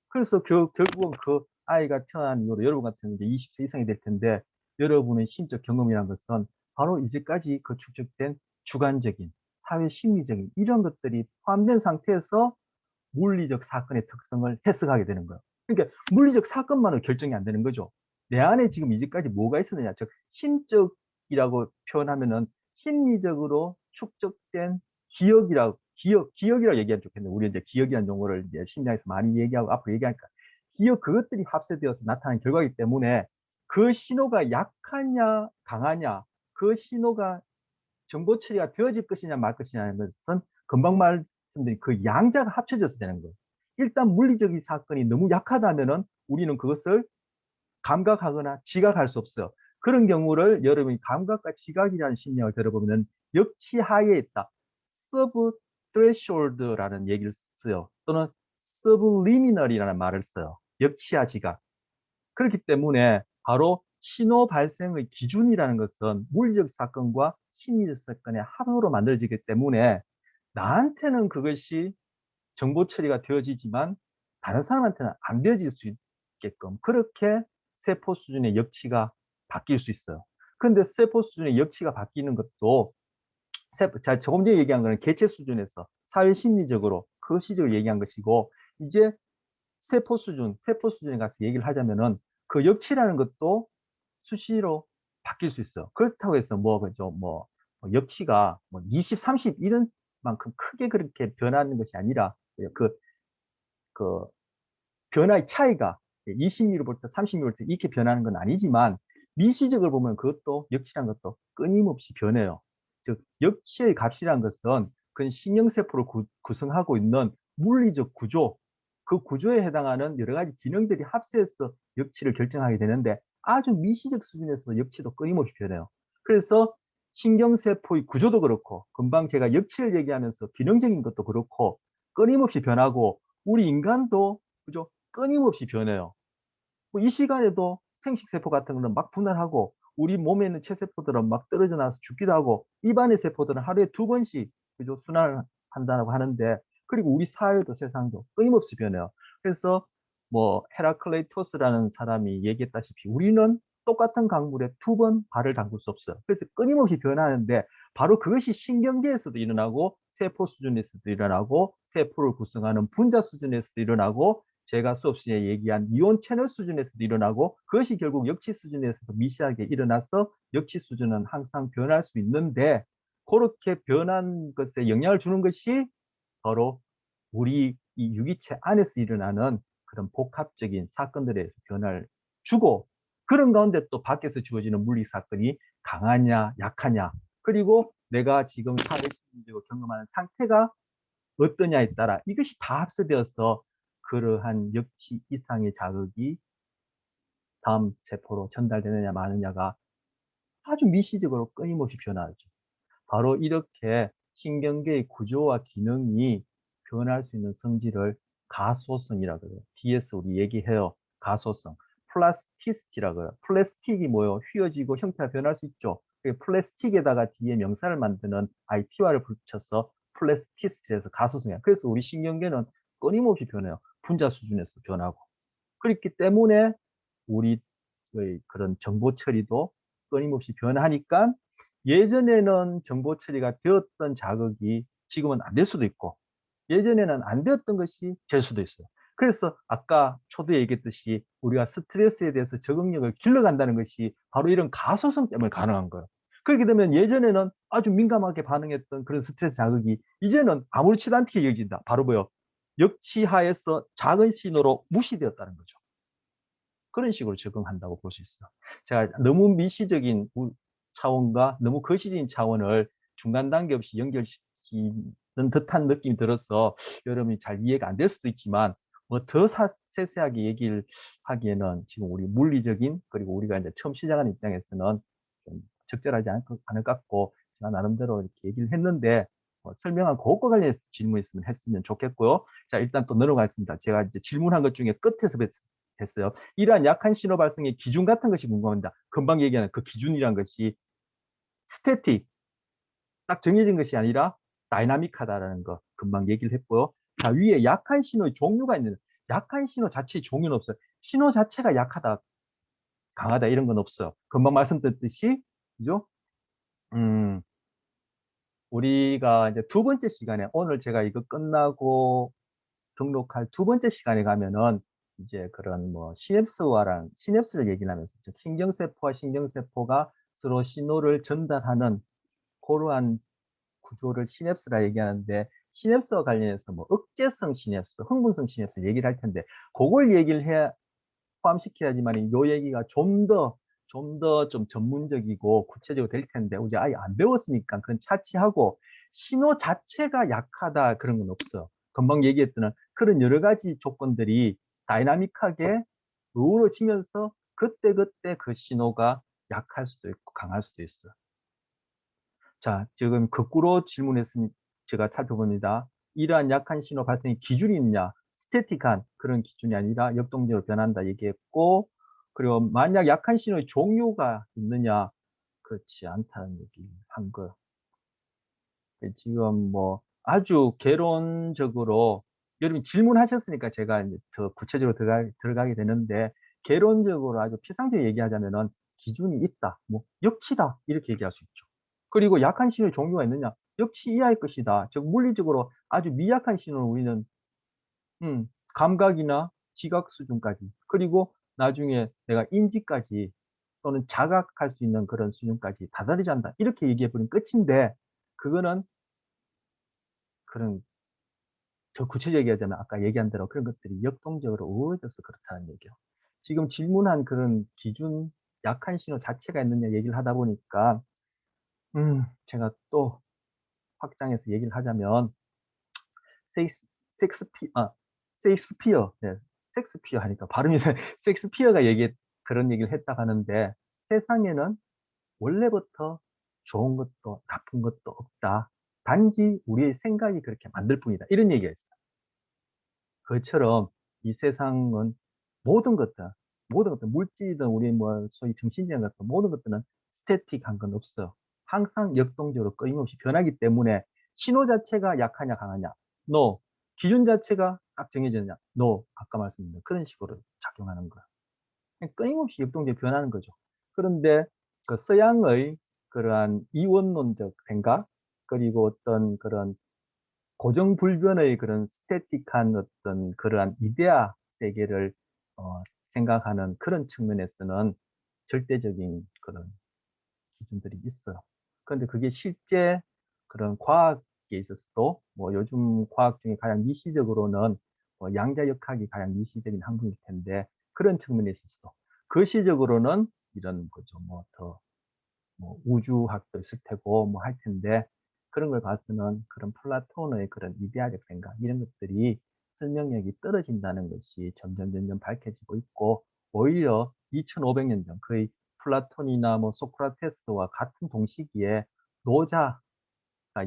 그래서 결국은 그 아이가 태어난 이후로 여러분 같은 이제 20세 이상이 될 텐데 여러분의 심적 경험이란 것은 바로 이제까지 그 축적된 주관적인, 사회 심리적인 이런 것들이 포함된 상태에서 물리적 사건의 특성을 해석하게 되는 거예요. 그러니까 물리적 사건만으로 결정이 안 되는 거죠. 내 안에 지금 이제까지 뭐가 있었느냐. 즉 심적이라고 표현하면은 심리적으로 축적된 기억이라고 얘기하면 좋겠네요. 우리 이제 기억이라는 용어를 이제 심리학에서 많이 얘기하고 앞으로 얘기하니까 그것들이 합세되어서 나타난 결과이기 때문에 그 신호가 약하냐 강하냐 그 신호가 정보 처리가 되어질 것이냐 말 것이냐는 것은 금방 말씀드린 그 양자가 합쳐져서 되는 거예요. 일단 물리적인 사건이 너무 약하다면은 우리는 그것을 감각하거나 지각할 수 없어요. 그런 경우를 여러분이 감각과 지각이라는 심리학을 들어보면 역치하에 있다. 서브 threshold라는 얘기를 써요. 또는 subliminal이라는 말을 써요. 역치하 지각. 그렇기 때문에 바로 신호 발생의 기준이라는 것은 물리적 사건과 심리적 사건의 합으로 만들어지기 때문에 나한테는 그것이 정보 처리가 되어지지만 다른 사람한테는 안 되어질 수 있게끔 그렇게 세포 수준의 역치가 바뀔 수 있어요. 그런데 세포 수준의 역치가 바뀌는 것도 조금 전에 얘기한 거는 개체 수준에서 사회 심리적으로 그 시적으로 얘기한 것이고 이제 세포 수준에 가서 얘기를 하자면은 그 역치라는 것도 수시로 바뀔 수 있어요. 그렇다고 해서 그죠 역치가 20, 30 이런 만큼 크게 그렇게 변하는 것이 아니라 그 그 변화의 차이가 20ml부터 30ml 이렇게 변하는 건 아니지만 미시적으로 보면 그것도 역치란 것도 끊임없이 변해요. 즉 역치의 값이란 것은 그 신경세포를 구성하고 있는 물리적 구조, 그 구조에 해당하는 여러 가지 기능들이 합세해서 역치를 결정하게 되는데 아주 미시적 수준에서 역치도 끊임없이 변해요. 그래서 신경세포의 구조도 그렇고 금방 제가 역치를 얘기하면서 기능적인 것도 그렇고 끊임없이 변하고 우리 인간도 그죠? 끊임없이 변해요. 이 시간에도 생식세포 같은 거는 막 분할하고 우리 몸에 있는 체세포들은 막 떨어져 나와서 죽기도 하고 입안의 세포들은 하루에 2번씩 그죠? 순환을 한다고 하는데 그리고 우리 사회도 세상도 끊임없이 변해요. 그래서 헤라클레이토스라는 사람이 얘기했다시피 우리는 똑같은 강물에 2번 발을 담글 수 없어요. 그래서 끊임없이 변하는데 바로 그것이 신경계에서도 일어나고 세포 수준에서도 일어나고 세포를 구성하는 분자 수준에서도 일어나고 제가 수업 시에 얘기한 이온 채널 수준에서도 일어나고 그것이 결국 역치 수준에서도 미세하게 일어나서 역치 수준은 항상 변할 수 있는데 그렇게 변한 것에 영향을 주는 것이 바로 우리 이 유기체 안에서 일어나는 그런 복합적인 사건들에 서 변화를 주고, 그런 가운데 또 밖에서 주어지는 물리 사건이 강하냐 약하냐, 그리고 내가 지금 사회 심리적으로 경험하는 상태가 어떠냐에 따라 이것이 다 합세되어서 그러한 역치 이상의 자극이 다음 세포로 전달되느냐 마느냐가 아주 미시적으로 끊임없이 변화하죠. 바로 이렇게 신경계의 구조와 기능이 변할 수 있는 성질을 가소성이라 그래요. 뒤에서 우리 얘기해요. 가소성. 플라스티시티라 그래요. 플라스틱이 뭐예요? 휘어지고 형태가 변할 수 있죠. 그 플라스틱에다가 뒤에 명사를 만드는 IT화를 붙여서 플라스티시티에서 가소성이야. 그래서 우리 신경계는 끊임없이 변해요. 분자 수준에서 변하고. 그렇기 때문에 우리의 그런 정보 처리도 끊임없이 변하니까, 예전에는 정보 처리가 되었던 자극이 지금은 안 될 수도 있고, 예전에는 안 되었던 것이 될 수도 있어요. 그래서 아까 초두에 얘기했듯이 우리가 스트레스에 대해서 적응력을 길러간다는 것이 바로 이런 가소성 때문에 가능한 거예요. 그렇게 되면 예전에는 아주 민감하게 반응했던 그런 스트레스 자극이 이제는 아무렇지도 않게 여겨진다. 바로 뭐요? 역치하에서 작은 신호로 무시되었다는 거죠. 그런 식으로 적응한다고 볼 수 있어. 제가 너무 미시적인 차원과 너무 거시적인 차원을 중간 단계 없이 연결시키는 듯한 느낌이 들어서 여러분이 잘 이해가 안 될 수도 있지만, 뭐 더 세세하게 얘기를 하기에는 지금 우리 물리적인, 그리고 우리가 이제 처음 시작하는 입장에서는 좀 적절하지 않을 것 같고, 제가 나름대로 이렇게 얘기를 했는데, 설명한 그것과 관련해서 질문 있으면 했으면 좋겠고요. 자, 일단 또 넘어가겠습니다. 제가 이제 질문한 것 중에 끝에서 했어요. 이러한 약한 신호 발생의 기준 같은 것이 궁금합니다. 금방 얘기하는 그 기준이란 것이 스태틱, 딱 정해진 것이 아니라 다이나믹하다라는 거 금방 얘기를 했고요. 자, 위에 약한 신호의 종류가 있는데, 약한 신호 자체의 종류는 없어요. 신호 자체가 약하다, 강하다 이런 건 없어요. 금방 말씀드렸듯이, 그죠? 음, 우리가 이제 두 번째 시간에, 오늘 제가 이거 끝나고 등록할 두 번째 시간에 가면은 이제 그런 뭐 시냅스를 얘기를 하면서, 즉 신경세포와 신경세포가 서로 신호를 전달하는 그러한 구조를 시냅스라 얘기하는데, 시냅스와 관련해서 뭐 억제성 시냅스, 흥분성 시냅스 얘기를 할 텐데, 그걸 얘기를 해 포함시켜야지만 요 얘기가 좀 전문적이고 구체적으로 될 텐데, 우리 아예 안 배웠으니까 그건 차치하고, 신호 자체가 약하다 그런 건 없어요. 금방 얘기했던 그런 여러 가지 조건들이 다이나믹하게 어우러지면서 그때그때 그 신호가 약할 수도 있고 강할 수도 있어요. 자, 지금 거꾸로 질문했으니 제가 살펴봅니다. 이러한 약한 신호 발생의 기준이 있냐? 스태틱한 그런 기준이 아니라 역동적으로 변한다 얘기했고, 그리고 만약 약한 신호의 종류가 있느냐? 그렇지 않다는 얘기를 한 거. 지금 뭐 아주 개론적으로 여러분이 질문하셨으니까 제가 이제 더 구체적으로 들어가게 되는데, 개론적으로 아주 피상적으로 얘기하자면은 기준이 있다, 뭐 역치다 이렇게 얘기할 수 있죠. 그리고 약한 신호의 종류가 있느냐? 역치 이하의 것이다. 즉 물리적으로 아주 미약한 신호를 우리는 감각이나 지각 수준까지, 그리고 나중에 내가 인지까지 또는 자각할 수 있는 그런 수준까지 다다르지 않는다. 이렇게 얘기해 버리면 끝인데, 그거는 그런 더 구체적으로 얘기하자면 아까 얘기한 대로 그런 것들이 역동적으로 우월해져서 그렇다는 얘기예요. 지금 질문한 그런 기준, 약한 신호 자체가 있느냐 얘기를 하다 보니까 제가 또 확장해서 얘기를 하자면, 세익스 섹스피 아 셰익스피어, 네. 섹스피어 하니까 발음이 셰익스피어가 그런 얘기를 했다고 하는데, "세상에는 원래부터 좋은 것도 나쁜 것도 없다. 단지 우리의 생각이 그렇게 만들 뿐이다." 이런 얘기가 있어요. 그처럼 이 세상은 모든 것들, 모든 것들 물질이든 우리 뭐 소위 정신적인 것들, 모든 것들은 스태틱한 건 없어요. 항상 역동적으로 끊임없이 변하기 때문에, 신호 자체가 약하냐 강하냐? No. 기준 자체가 딱 정해졌냐? No. 아까 말씀드린 그런 식으로 작용하는 거야. 그냥 끊임없이 역동적으로 변하는 거죠. 그런데 그 서양의 그러한 이원론적 생각, 그리고 어떤 그런 고정불변의 그런 스태틱한 어떤 그러한 이데아 세계를 생각하는 그런 측면에서는 절대적인 그런 기준들이 있어요. 그런데 그게 실제 그런 과학 게 있었어도 뭐 요즘 과학 중에 가장 미시적으로는 양자역학이 가장 미시적인 학문일 텐데 그런 측면에 있어서도 거시적으로는 이런 거죠. 우주학도 있을 테고 뭐 할 텐데 그런 걸 봐서는 그런 플라톤의 그런 이데아적 생각 이런 것들이 설명력이 떨어진다는 것이 점점 밝혀지고 있고 오히려 2,500년 전 거의 플라톤이나 뭐 소크라테스와 같은 동시기에 노자가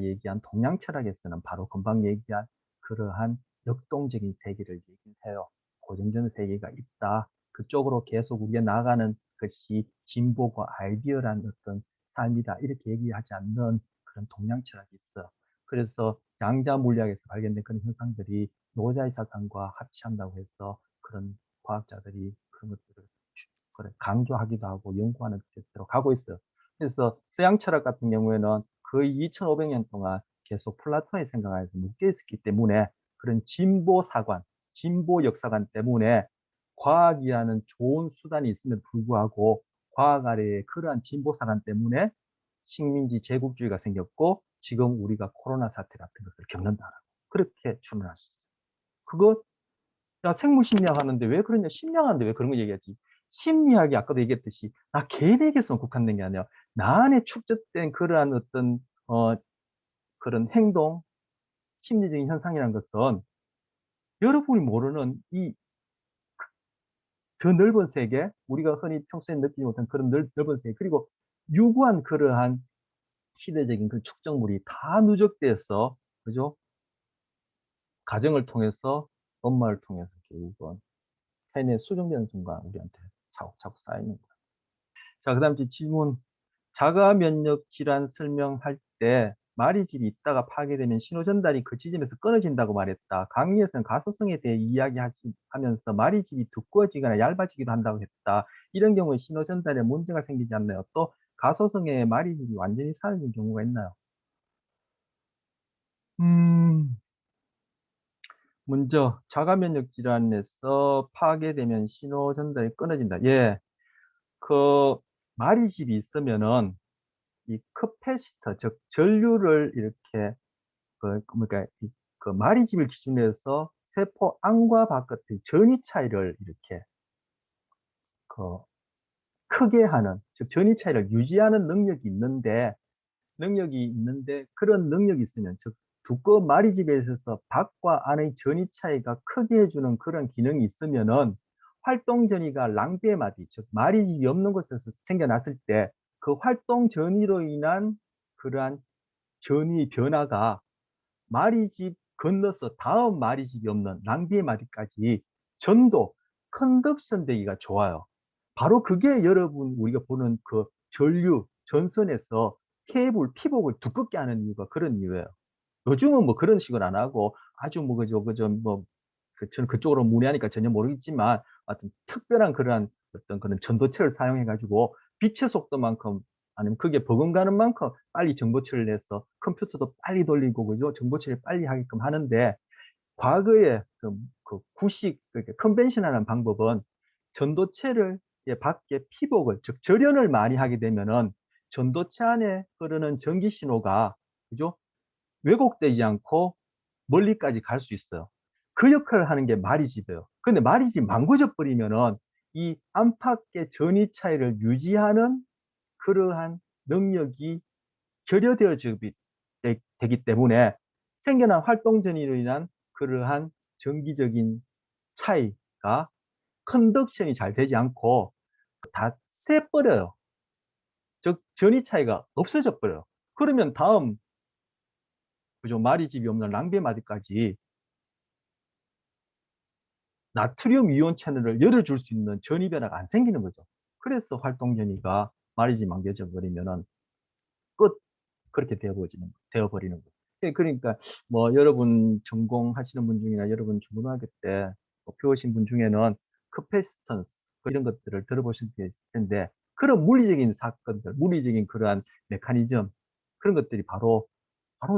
얘기한 동양 철학에서는 바로 금방 얘기한 그러한 역동적인 세계를 얘기해요. 고정적 세계가 있다. 그쪽으로 계속 우리가 나아가는 것이 진보고 아이디어란 어떤 삶이다. 이렇게 얘기하지 않는 그런 동양 철학이 있어. 그래서 양자 물리학에서 발견된 그런 현상들이 노자의 사상과 합치한다고 해서 그런 과학자들이 그런 것들을 그래 강조하기도 하고 연구하는 데로 가고 있어요. 그래서 서양 철학 같은 경우에는 거의 2,500년 동안 계속 플라톤의 생각 안에서 묶여 있었기 때문에 그런 진보 사관, 진보 역사관 때문에 과학이라는 좋은 수단이 있음에도 불구하고 과학 아래에 그러한 진보 사관 때문에 식민지 제국주의가 생겼고 지금 우리가 코로나 사태 같은 것을 겪는다라고 그렇게 추론하셨어요. 그거 야 생물심리학 하는데 왜 그러냐 심리학하는데 왜 그런 거 얘기하지. 심리학이 아까도 얘기했듯이 나 개인에게서 국한된 게 아니라 나 안에 축적된 그러한 어떤 그런 행동, 심리적인 현상이라는 것은 여러분이 모르는 이 저 넓은 세계, 우리가 흔히 평소에 느끼지 못한 그런 넓은 세계, 그리고 유구한 그러한 시대적인 그 축적물이 다 누적돼서, 그죠? 가정을 통해서, 엄마를 통해서 결국은 팬에 수정되는 순간 우리한테 차곡차곡 쌓이는 거예요. 자, 그다음 질문. 자가 면역 질환 설명할 때 말이집이 있다가 파괴되면 신호 전달이 그 지점에서 끊어진다고 말했다. 강의에서는 가소성에 대해 이야기하면서 말이집이 두꺼워지거나 얇아지기도 한다고 했다. 이런 경우에 신호 전달에 문제가 생기지 않나요? 또 가소성에 말이집이 완전히 사라진 경우가 있나요? 음, 먼저 자가 면역 질환에서 파괴되면 신호 전달이 끊어진다. 예, 그 말이집이 있으면은 이 커패시터 즉 전류를 이렇게 그러니까 그 마리집을 기준으로 해서 세포 안과 바깥의 전이 차이를 이렇게 그 크게 하는 즉 전이 차이를 유지하는 능력이 있는데 그런 능력이 있으면 즉 두꺼운 마리집에 있어서 밖과 안의 전이 차이가 크게 해주는 그런 기능이 있으면은 활동 전이가 랑비의 마디 즉 마리집이 없는 곳에서 생겨났을 때 그 활동 전이로 인한 그러한 전이 변화가 마리집 건너서 다음 마리집이 없는 낭비의 마리까지 전도, 컨덕션 되기가 좋아요. 바로 그게 여러분 우리가 보는 그 전류, 전선에서 케이블, 피복을 두껍게 하는 이유가 그런 이유예요. 요즘은 뭐 그런 식으로 안 하고 아주 뭐 그저 뭐 저는 그쪽으로 문의하니까 전혀 모르겠지만 하여튼 특별한 그러한 어떤 그런 전도체를 사용해 가지고 빛의 속도만큼 아니면 그게 버금가는 만큼 빨리 정보처리를 해서 컴퓨터도 빨리 돌리고 그죠? 정보처리를 빨리 하게끔 하는데 과거에 그 구식 그러니까 컨벤셔널한 방법은 전도체를 밖에 피복을 즉 절연을 많이 하게 되면은 전도체 안에 흐르는 전기 신호가 그죠? 왜곡되지 않고 멀리까지 갈 수 있어요. 그 역할을 하는 게 마리집이에요. 근데 마리집 망가져 버리면은 이 안팎의 전위 차이를 유지하는 그러한 능력이 결여되어지기 되기 때문에 생겨난 활동 전이로 인한 그러한 전기적인 차이가 컨덕션이 잘 되지 않고 다 새버려요. 즉 전위 차이가 없어져 버려요. 그러면 다음 그죠 마리집이 없는 랑베 마디까지 나트륨 이온 채널을 열어줄 수 있는 전이 변화가 안 생기는 거죠. 그래서 활동 전이가 말이지 망겨져 버리면은 끝 그렇게 되어버리는 거예요. 그러니까 뭐 여러분 전공하시는 분 중이나 여러분 중고등학교 때뭐 배우신 분 중에는 커패시턴스 이런 것들을 들어보실 게 있을 텐데 그런 물리적인 사건들, 물리적인 그러한 메커니즘 그런 것들이 바로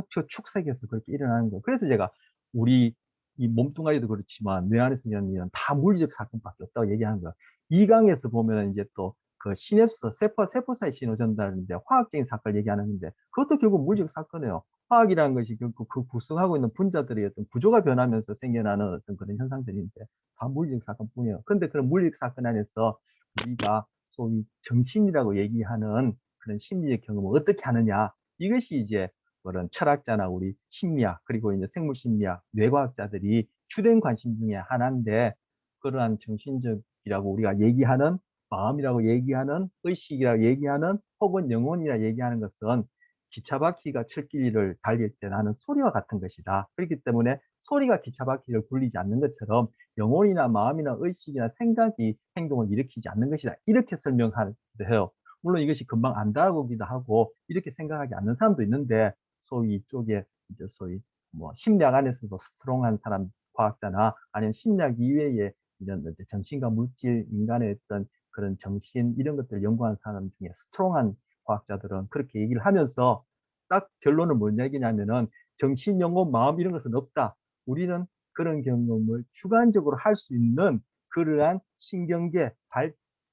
저 축색에서 그렇게 일어나는 거예요. 그래서 제가 우리 이 몸뚱아리도 그렇지만 뇌 안에서 일어나는 일은 다 물리적 사건밖에 없다고 얘기하는 거예요. 이 강에서 보면 이제 또 그 시냅스, 세포 사이 신호 전달인데 화학적인 사건을 얘기하는데 그것도 결국 물리적 사건이에요. 화학이라는 것이 결국 그 구성하고 있는 분자들의 어떤 구조가 변하면서 생겨나는 어떤 그런 현상들인데 다 물리적 사건뿐이에요. 근데 그런 물리적 사건 안에서 우리가 소위 정신이라고 얘기하는 그런 심리적 경험을 어떻게 하느냐, 이것이 이제 그런 철학자나 우리 심리학 그리고 이제 생물심리학, 뇌과학자들이 주된 관심 중에 하나인데, 그러한 정신적이라고 우리가 얘기하는 마음이라고 얘기하는 의식이라고 얘기하는 혹은 영혼이라 얘기하는 것은 기차 바퀴가 철길을 달릴 때 나는 소리와 같은 것이다. 그렇기 때문에 소리가 기차 바퀴를 굴리지 않는 것처럼 영혼이나 마음이나 의식이나 생각이 행동을 일으키지 않는 것이다. 이렇게 설명하기도 해요. 물론 이것이 금방 안다고기도 하고 이렇게 생각하지 않는 사람도 있는데, 소위 이쪽에 이제 소위 뭐 심리학 안에서도 스트롱한 사람 과학자나 아니면 심리학 이외에 이런 이제 정신과 물질, 인간의 어떤 그런 정신 이런 것들을 연구하는 사람 중에 스트롱한 과학자들은 그렇게 얘기를 하면서 딱 결론은 뭔 얘기냐면은 정신, 영혼, 마음 이런 것은 없다. 우리는 그런 경험을 주관적으로 할 수 있는 그러한 신경계,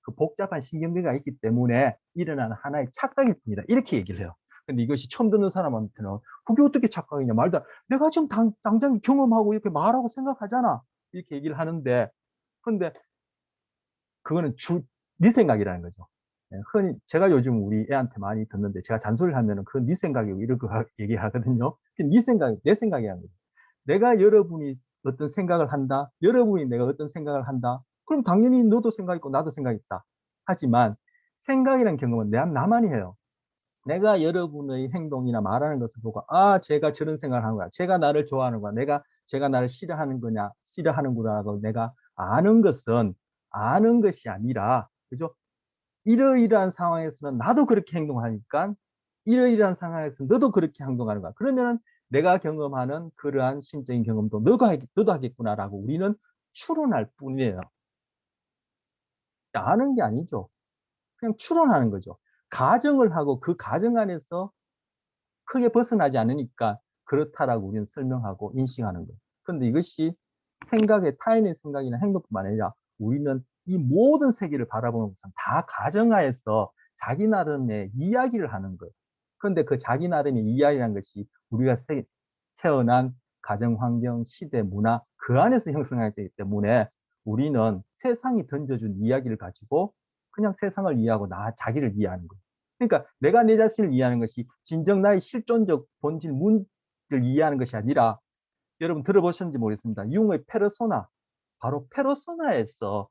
그 복잡한 신경계가 있기 때문에 일어나는 하나의 착각일 뿐이다. 이렇게 얘기를 해요. 근데 이것이 처음 듣는 사람한테는 그게 어떻게 착각이냐, 말도 내가 지금 당장 경험하고 이렇게 말하고 생각하잖아. 이렇게 얘기를 하는데, 근데 그거는 네 생각이라는 거죠. 예, 흔히 제가 요즘 우리 애한테 많이 듣는데 제가 잔소리를 하면은 그건 네 생각이고 이렇게 얘기하거든요. 네 생각, 내 생각이라는 거죠. 내가 여러분이 어떤 생각을 한다. 여러분이 내가 어떤 생각을 한다. 그럼 당연히 너도 생각 있고 나도 생각 있다. 하지만 생각이라는 경험은 나만이 해요. 내가 여러분의 행동이나 말하는 것을 보고 아, 제가 저런 생각을 하는 거야. 제가 나를 좋아하는 거야. 제가 나를 싫어하는 거냐, 싫어하는구나라고 내가 아는 것이 아니라, 그죠? 이러이러한 상황에서는 나도 그렇게 행동하니까 이러이러한 상황에서 너도 그렇게 행동하는 거야. 그러면은 내가 경험하는 그러한 심적인 경험도 너도 하겠구나라고 우리는 추론할 뿐이에요. 아는 게 아니죠. 그냥 추론하는 거죠. 가정을 하고 그 가정 안에서 크게 벗어나지 않으니까 그렇다라고 우리는 설명하고 인식하는 거예요. 그런데 이것이 타인의 생각이나 행동뿐만 아니라 우리는 이 모든 세계를 바라보는 것은 다 가정하에서 자기 나름의 이야기를 하는 거예요. 그런데 그 자기 나름의 이야기라는 것이 우리가 태어난 가정 환경, 시대, 문화 그 안에서 형성하기 되기 때문에 우리는 세상이 던져준 이야기를 가지고 그냥 세상을 이해하고 자기를 이해하는 거예요. 그러니까 내가 내 자신을 이해하는 것이 진정 나의 실존적 본질 문을 이해하는 것이 아니라, 여러분 들어보셨는지 모르겠습니다. 융의 페르소나, 바로 페르소나에서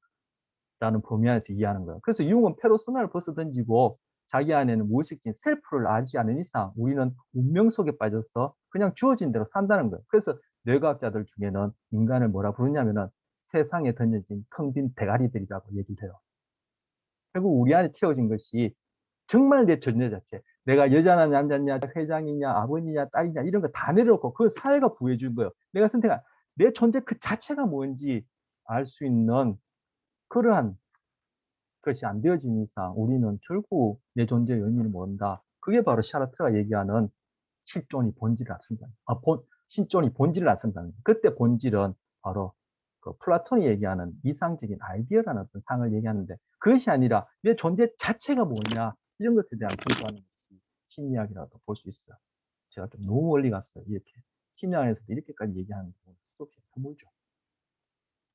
라는 범위 안에서 이해하는 거예요. 그래서 융은 페르소나를 벗어던지고 자기 안에는 무의식적인 셀프를 알지 않은 이상 우리는 운명 속에 빠져서 그냥 주어진 대로 산다는 거예요. 그래서 뇌과학자들 중에는 인간을 뭐라 부르냐면은 세상에 던져진 텅 빈 대가리들이라고 얘기를 해요. 결국 우리 안에 채워진 것이 정말 내 존재 자체. 내가 여자냐 남자냐 회장이냐 아버지냐 딸이냐 이런 거 다 내려놓고 그 사회가 부여해 준 거예요. 내가 선택한 내 존재 그 자체가 뭔지 알 수 있는 그러한 것이 안 되어진 이상 우리는 결국 내 존재의 의미를 모른다. 그게 바로 샤르트가 얘기하는 실존이 본질을 안 쓴다는, 실존이 본질을 안 쓴다는 거예요. 그때 본질은 바로 그 플라톤이 얘기하는 이상적인 아이디어라는 어떤 상을 얘기하는데, 그것이 아니라 내 존재 자체가 뭐냐 이런 것에 대한 공부하는 것이 심리학이라고 볼 수 있어요. 제가 좀 너무 멀리 갔어요. 이렇게 심리학에서도 이렇게까지 얘기하는 경우는 수없이 드물죠.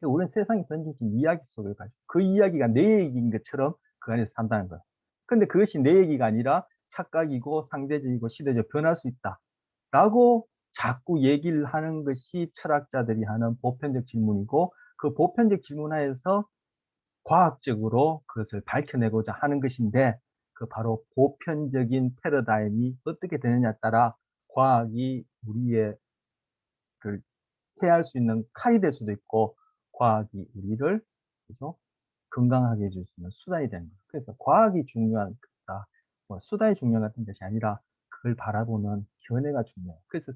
우리는 세상에 던져진 이야기 속을 가지고 그 이야기가 내 얘기인 것처럼 그 안에서 산다는 거예요. 근데 그것이 내 얘기가 아니라 착각이고 상대적이고 시대적 변할 수 있다라고 자꾸 얘기를 하는 것이 철학자들이 하는 보편적 질문이고, 그 보편적 질문하에서 과학적으로 그것을 밝혀내고자 하는 것인데, 그 바로 보편적인 패러다임이 어떻게 되느냐에 따라 과학이 우리의 그 해할 수 있는 칼이 될 수도 있고, 과학이 우리를, 그죠? 건강하게 해줄 수 있는 수단이 되는 거예요. 그래서 과학이 중요한 것보다 뭐 수단이 중요한 같은 것이 아니라 그걸 바라보는 견해가 중요해요. 그래서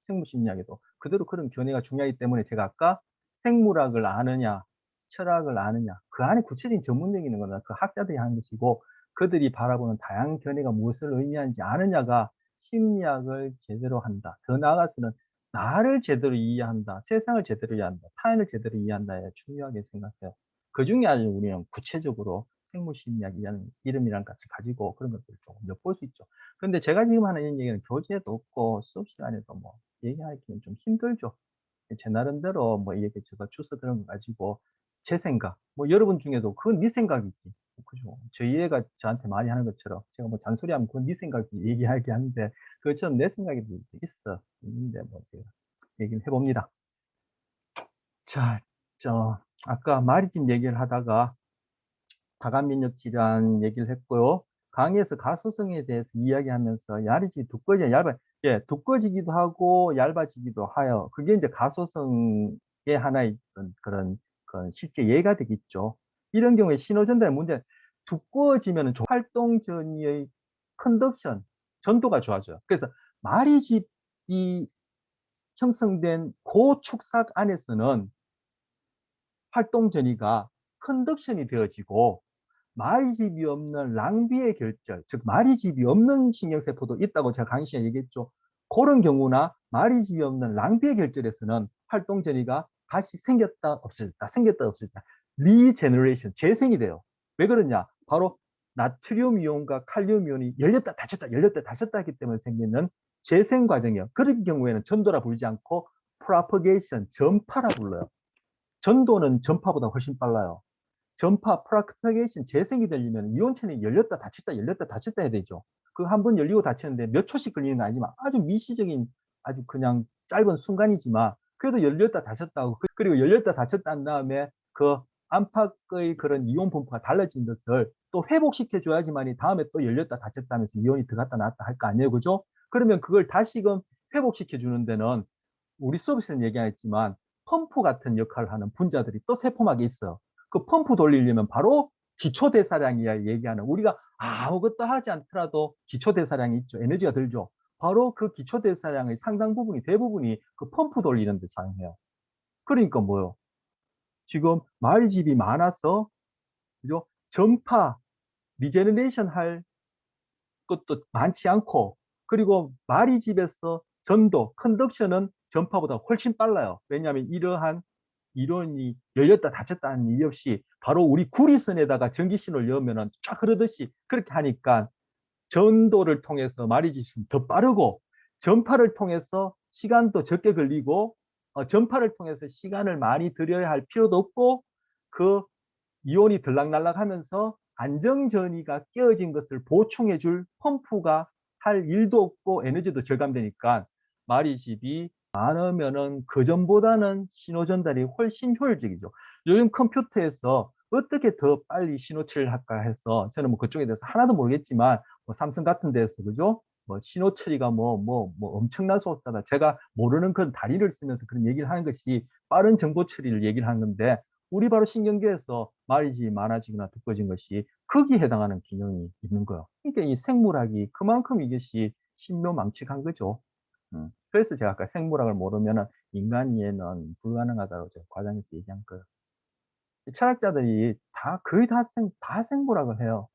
생물심리학에도 그대로 그런 견해가 중요하기 때문에 제가 아까 생물학을 아느냐, 철학을 아느냐, 그 안에 구체적인 전문적인 있는 거는 그 학자들이 하는 것이고, 그들이 바라보는 다양한 견해가 무엇을 의미하는지 아느냐가 심리학을 제대로 한다. 더 나아가서는 나를 제대로 이해한다, 세상을 제대로 이해한다, 타인을 제대로 이해한다에 중요하게 생각해요. 그중에 아주 우리는 구체적으로 생물심리학이라는 이름이라는 것을 가지고 그런 것들을 조금 엿볼 수 있죠. 그런데 제가 지금 하는 이 얘기는 교재에도 없고 수업 시간에도 뭐 얘기하기는 좀 힘들죠. 제 나름대로 뭐 이렇게 제가 주워 들은 거 가지고 제 생각, 뭐 여러분 중에도 그건 네 생각이지. 그죠? 저희 애가 저한테 많이 하는 것처럼 제가 뭐 잔소리하면 그건 네 생각이지 얘기하게 하는데 그것처럼 내 생각이 있는데 뭐 제가 얘기를 해 봅니다. 자, 아까 말이집 얘기를 하다가 다간면역 질환 얘기를 했고요. 강의에서 가소성에 대해서 이야기하면서 야리지 두꺼워지 얇아 예, 두꺼워지기도 하고 얇아지기도 하여 그게 이제 가소성의 하나의 그런 실제 예가 되겠죠. 이런 경우에 신호 전달의 문제는 두꺼워지면은 활동 전이의 컨덕션, 전도가 좋아져요. 그래서 마리집이 형성된 고축삭 안에서는 활동 전이가 컨덕션이 되어지고 마리집이 없는 랑비의 결절, 즉 마리집이 없는 신경세포도 있다고 제가 강의 시간에 얘기했죠. 그런 경우나 마리집이 없는 랑비의 결절에서는 활동 전이가 다시 생겼다 없어졌다 생겼다 없어졌다 리제너레이션 재생이 돼요. 왜 그러냐? 바로 나트륨 이온과 칼륨 이온이 열렸다 닫혔다 열렸다 닫혔다 하기 때문에 생기는 재생 과정이에요. 그런 경우에는 전도라 부르지 않고 프로퍼게이션 전파라 불러요. 전도는 전파보다 훨씬 빨라요. 전파 프로퍼게이션 재생이 되려면 이온천이 열렸다 닫혔다 해야 되죠. 그 한 번 열리고 닫히는데 몇 초씩 걸리는 건 아니지만 아주 미시적인 아주 그냥 짧은 순간이지만 그래도 열렸다 닫혔다고 그리고 열렸다 닫혔다 한 다음에 그 안팎의 그런 이온 분포가 달라진 것을 또 회복시켜 줘야지만이 다음에 또 열렸다 닫혔다 하면서 이온이 들어갔다 나왔다 할 거 아니에요. 그죠? 그러면 그걸 다시금 회복시켜 주는 데는 우리 수업에서는 얘기 안 했지만 펌프 같은 역할을 하는 분자들이 또 세포막에 있어요. 그 펌프 돌리려면 바로 기초대사량이야 얘기하는 우리가 아무것도 하지 않더라도 기초대사량이 있죠. 에너지가 들죠. 바로 그 기초대사량의 상당 부분이 대부분이 그 펌프 돌리는 데 사용해요. 그러니까 뭐요? 지금 말집이 많아서 그죠? 전파 리제너레이션 할 것도 많지 않고 그리고 마리집에서 전도 컨덕션은 전파보다 훨씬 빨라요. 왜냐하면 이러한 이론이 열렸다 닫혔다 하는 일 없이 바로 우리 구리선에다가 전기 신호를 넣으면 쫙 흐르듯이 그렇게 하니까 전도를 통해서 마리집은 더 빠르고 전파를 통해서 시간도 적게 걸리고 전파를 통해서 시간을 많이 들여야 할 필요도 없고 그 이온이 들락날락 하면서 안정전이가 깨어진 것을 보충해 줄 펌프가 할 일도 없고 에너지도 절감되니까 마리집이 많으면은 그전보다는 신호 전달이 훨씬 효율적이죠. 요즘 컴퓨터에서 어떻게 더 빨리 신호 처리를 할까 해서 저는 뭐 그쪽에 대해서 하나도 모르겠지만 뭐 삼성 같은 데서 그죠? 뭐 신호 처리가 뭐 엄청난 속도다. 제가 모르는 그런 다리를 쓰면서 그런 얘기를 하는 것이 빠른 정보 처리를 얘기를 하는 건데 우리 바로 신경계에서 말이지 많아지거나 두꺼워진 것이 거기에 해당하는 기능이 있는 거예요. 그러니까 이 생물학이 그만큼 이것이 신묘망측한 거죠. 그래서 제가 아까 생물학을 모르면 인간 이해는 불가능하다고 제가 과장해서 얘기한 거예요. 철학자들이 거의 다 생물학을 해요.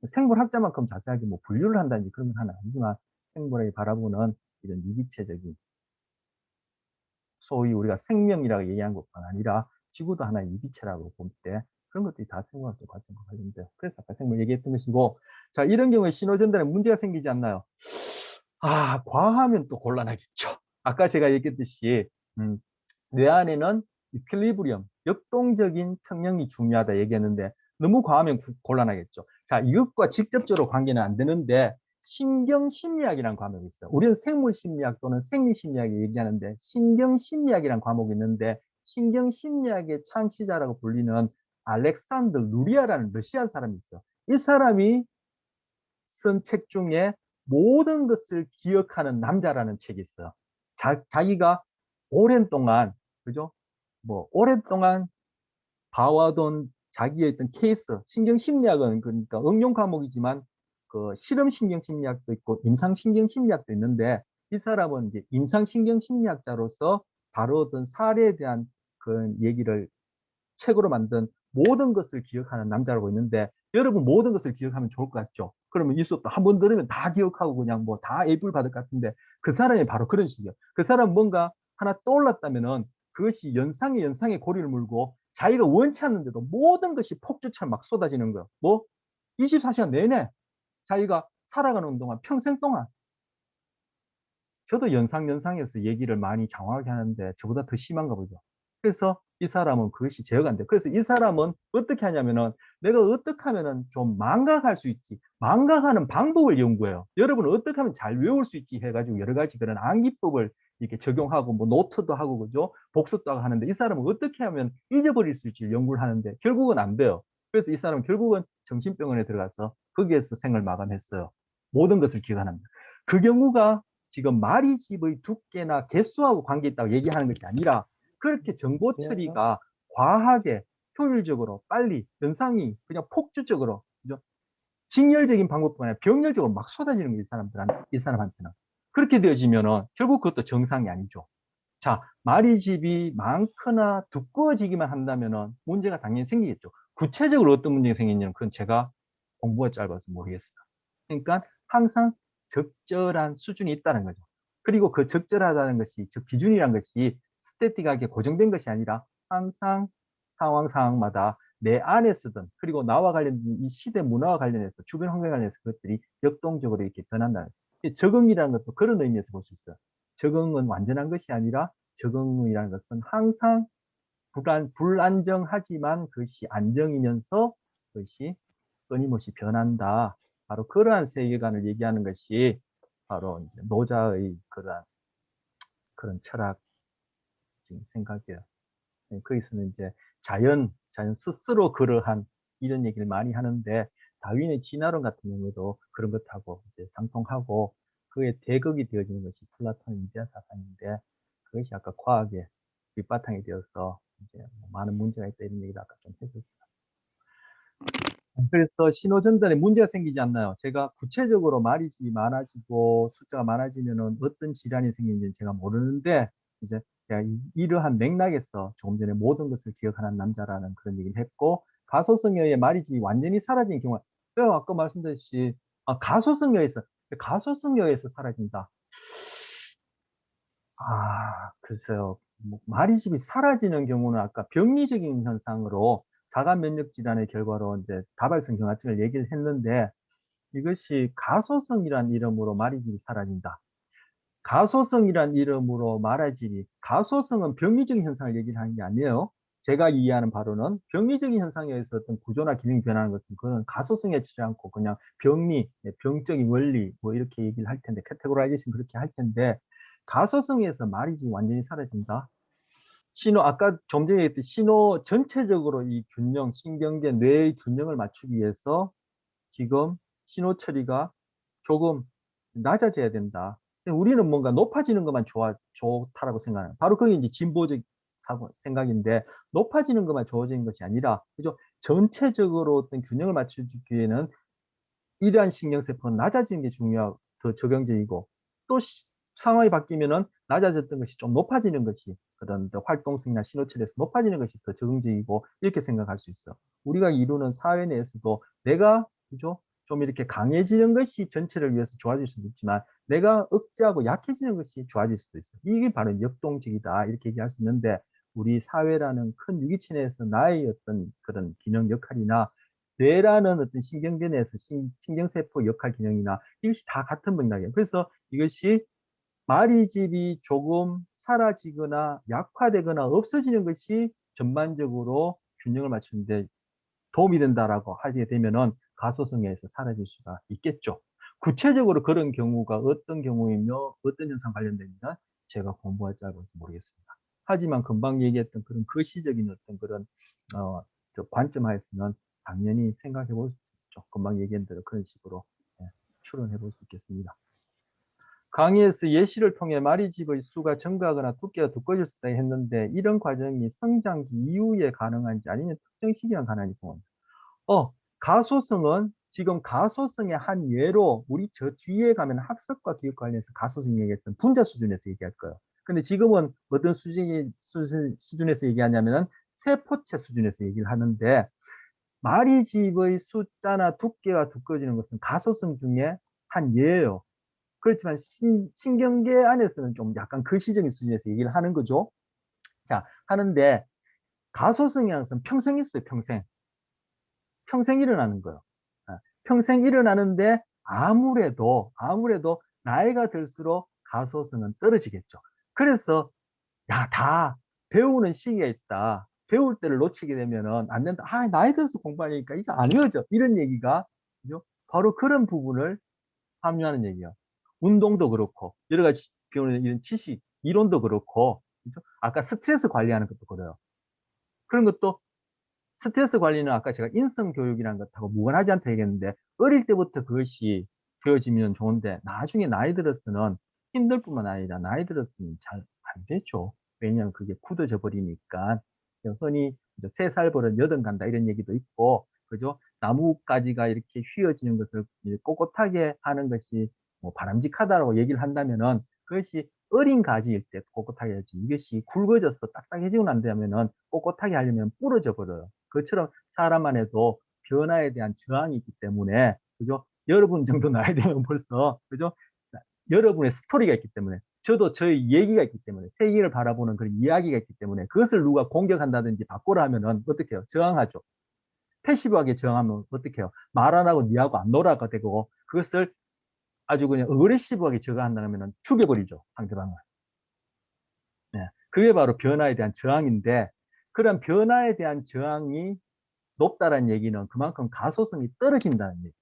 생물학자만큼 자세하게 뭐 분류를 한다든지 그런 건 하나 아니지만 생물학이 바라보는 이런 유기체적인 소위 우리가 생명이라고 얘기한 것뿐 아니라 지구도 하나의 유기체라고 볼 때 그런 것들이 다 생물학적 과정과 관련돼요. 그래서 아까 생물 얘기했던 것이고 자 이런 경우에 신호 전달에 문제가 생기지 않나요? 과하면 또 곤란하겠죠. 아까 제가 얘기했듯이 뇌 안에는 이퀄리브리엄, 역동적인 평형이 중요하다 얘기했는데 너무 과하면 곤란하겠죠. 자, 이것과 직접적으로 관계는 안 되는데 신경심리학이라는 과목이 있어요. 우리는 생물심리학 또는 생리심리학을 얘기하는데 신경심리학이라는 과목이 있는데 신경심리학의 창시자라고 불리는 알렉산더 루리아라는 러시아 사람이 있어요. 이 사람이 쓴 책 중에 모든 것을 기억하는 남자라는 책이 있어요. 자기가 오랜 동안 그죠? 뭐 오랫동안 봐와던 자기의 어떤 케이스, 신경심리학은 그러니까 응용 과목이지만 그 실험신경심리학도 있고 임상신경심리학도 있는데 이 사람은 이제 임상신경심리학자로서 다루던 사례에 대한 그 얘기를 책으로 만든 모든 것을 기억하는 남자라고 있는데 여러분 모든 것을 기억하면 좋을 것 같죠? 그러면 이 수업도 한 번 들으면 다 기억하고 그냥 뭐 다 A뿔 받을 것 같은데 그 사람이 바로 그런 식이에요. 그 사람 뭔가 하나 떠올랐다면은 그것이 연상에 연상에 고리를 물고 자기가 원치 않는데도 모든 것이 폭주처럼 막 쏟아지는 거예요. 뭐 24시간 내내 자기가 살아가는 동안 평생 동안. 저도 연상연상해서 얘기를 많이 장황하게 하는데 저보다 더 심한가 보죠. 그래서 이 사람은 그것이 제어가 안 돼요. 그래서 이 사람은 어떻게 하냐면은 내가 어떻게 하면은 좀 망각할 수 있지, 망각하는 방법을 연구해요. 여러분은 어떻게 하면 잘 외울 수 있지 해가지고 여러 가지 그런 암기법을 이렇게 적용하고 뭐 노트도 하고 그죠, 복습도 하고 하는데 이 사람은 어떻게 하면 잊어버릴 수 있지 연구를 하는데 결국은 안 돼요. 그래서 이 사람은 결국은 정신병원에 들어가서 거기에서 생을 마감했어요. 모든 것을 기억합니다. 그 경우가 지금 말이집의 두께나 개수하고 관계 있다고 얘기하는 것이 아니라 그렇게 정보 처리가 과하게 효율적으로 빨리 연상이 그냥 폭주적으로 그죠? 직렬적인 방법뿐 아니라 병렬적으로 막 쏟아지는 거예요. 이 사람한테는. 그렇게 되어지면은 결국 그것도 정상이 아니죠. 자, 말이집이 많거나 두꺼워지기만 한다면은 문제가 당연히 생기겠죠. 구체적으로 어떤 문제가 생기냐면 그건 제가 공부가 짧아서 모르겠어요. 그러니까 항상 적절한 수준이 있다는 거죠. 그리고 그 적절하다는 것이, 즉 기준이란 것이 스태틱하게 고정된 것이 아니라 항상 상황마다 내 안에서든 그리고 나와 관련된 이 시대 문화와 관련해서 주변 환경에 관련해서 그것들이 역동적으로 이렇게 변한다는 거예요. 적응이라는 것도 그런 의미에서 볼 수 있어요. 적응은 완전한 것이 아니라 적응이라는 것은 항상 불안정하지만 그것이 안정이면서 그것이 끊임없이 변한다. 바로 그러한 세계관을 얘기하는 것이 바로 이제 노자의 그런 철학적인 생각이에요. 거기서는 이제 자연 스스로 그러한 이런 얘기를 많이 하는데 다윈의 진화론 같은 경우도 그런 것하고 이제 상통하고 그의 대극이 되어지는 것이 플라톤의 이데아 사상인데 그것이 아까 과학의 밑바탕이 되어서 이제 뭐 많은 문제가 있다 이런 얘기를 아까 좀 했었어요. 그래서 신호전달에 문제가 생기지 않나요? 제가 구체적으로 말이 많아지고 숫자가 많아지면은 어떤 질환이 생기는지는 제가 모르는데 이제 제가 이러한 맥락에서 조금 전에 모든 것을 기억하는 남자라는 그런 얘기를 했고 가소성여의 말이집이 완전히 사라진 경우 아까 말씀드렸듯이 가소성여에서 사라진다. 글쎄요. 뭐 말이집이 사라지는 경우는 아까 병리적인 현상으로 자가 면역 질환의 결과로 이제 다발성 경화증을 얘기를 했는데 이것이 가소성이란 이름으로 말이집이 사라진다. 가소성이란 이름으로 말이집이 가소성은 병리적인 현상을 얘기를 하는 게 아니에요. 제가 이해하는 바로는 병리적인 현상에 의해서 어떤 구조나 기능이 변하는 것은 그건 가소성에 치지 않고 그냥 병리, 병적인 원리 뭐 이렇게 얘기를 할 텐데 카테고라이제이션 그렇게 할 텐데 가소성에서 말이집이 완전히 사라진다. 아까 좀 전에 얘기했듯이 신호 전체적으로 이 균형, 신경계, 뇌의 균형을 맞추기 위해서 지금 신호 처리가 조금 낮아져야 된다. 우리는 뭔가 높아지는 것만 좋다라고 생각해요. 바로 그게 이제 진보적 생각인데 높아지는 것만 좋아지는 것이 아니라 그죠? 전체적으로 어떤 균형을 맞춰주기 위해는 이러한 신경세포는 낮아지는 게 더 적용적이고 또 상황이 바뀌면은 낮아졌던 것이 좀 높아지는 것이 그런 활동성이나 신호철에서 높아지는 것이 더 적응적이고 이렇게 생각할 수 있어. 우리가 이루는 사회 내에서도 내가 그죠? 좀 이렇게 강해지는 것이 전체를 위해서 좋아질 수도 있지만 내가 억제하고 약해지는 것이 좋아질 수도 있어. 이게 바로 역동적이다 이렇게 얘기할 수 있는데 우리 사회라는 큰 유기체 내에서 나의 어떤 그런 기능 역할이나 뇌라는 어떤 신경계 내에서 신경세포 역할 기능이나 이것이 다 같은 맥락이에요. 그래서 이것이 마리집이 조금 사라지거나 약화되거나 없어지는 것이 전반적으로 균형을 맞추는데 도움이 된다라고 하게 되면은 가소성에서 사라질 수가 있겠죠. 구체적으로 그런 경우가 어떤 경우이며 어떤 현상 관련된지는 제가 공부할 줄 알고 모르겠습니다. 하지만 금방 얘기했던 그런 거시적인 어떤 그런 관점 하에서는 당연히 생각해 볼 수 있죠. 금방 얘기한 대로 그런 식으로 추론해 볼 수 있겠습니다. 강의에서 예시를 통해 마리집의 수가 증가하거나 두께가 두꺼워질 수 있다 했는데 이런 과정이 성장기 이후에 가능한지 아니면 특정 시기만 가능한지 궁금합니다. 가소성은 지금 가소성의 한 예로 우리 저 뒤에 가면 학습과 기억 관련해서 가소성 얘기했던 분자 수준에서 얘기할 거예요. 근데 지금은 어떤 수준에서 얘기하냐면은 세포체 수준에서 얘기를 하는데 마리집의 숫자나 두께가 두꺼워지는 것은 가소성 중에 한 예예요. 그렇지만 신경계 안에서는 좀 약간 거시적인 수준에서 얘기를 하는 거죠. 자, 하는데 가소성이라는 것은 평생 있어요, 평생. 평생 일어나는 거예요. 평생 일어나는데 아무래도 나이가 들수록 가소성은 떨어지겠죠. 그래서 야, 다 배우는 시기가 있다. 배울 때를 놓치게 되면은 안 된다. 아, 나이 들어서 공부하니까 이거 안 외워져. 이런 얘기가, 그죠? 바로 그런 부분을 함유하는 얘기예요. 운동도 그렇고, 여러 가지 배우는 이런 지식, 이론도 그렇고, 그죠? 아까 스트레스 관리하는 것도 그래요. 그런 것도 스트레스 관리는 아까 제가 인성 교육이라는 것하고 무관하지 않다 얘기했는데, 어릴 때부터 그것이 되어지면 좋은데, 나중에 나이 들어서는 힘들 뿐만 아니라 나이 들었으면 잘 안 되죠. 왜냐하면 그게 굳어져 버리니까. 흔히 3살 버릇 여든 간다 이런 얘기도 있고, 그죠? 나뭇가지가 이렇게 휘어지는 것을 이제 꼿꼿하게 하는 것이 뭐 바람직하다라고 얘기를 한다면은, 그것이 어린 가지일 때 꼿꼿하게 해야지, 이것이 굵어져서 딱딱해지고 난 다음에는 꼿꼿하게 하려면 부러져 버려요. 그것처럼 사람 안에도 변화에 대한 저항이 있기 때문에, 그죠? 여러분 정도 나이 되면 벌써, 그죠? 여러분의 스토리가 있기 때문에, 저도 저의 얘기가 있기 때문에, 세계를 바라보는 그런 이야기가 있기 때문에, 그것을 누가 공격한다든지 바꾸라 하면은 어떻게 해요? 저항하죠. 패시브하게 저항하면 어떻게 해요? 말 안 하고 니하고 안 놀아가 되고, 그것을 아주 그냥 어그레시브하게 저항한다면은 죽여버리죠, 상대방을. 네. 그게 바로 변화에 대한 저항인데, 그런 변화에 대한 저항이 높다는 얘기는 그만큼 가소성이 떨어진다는 얘기예요.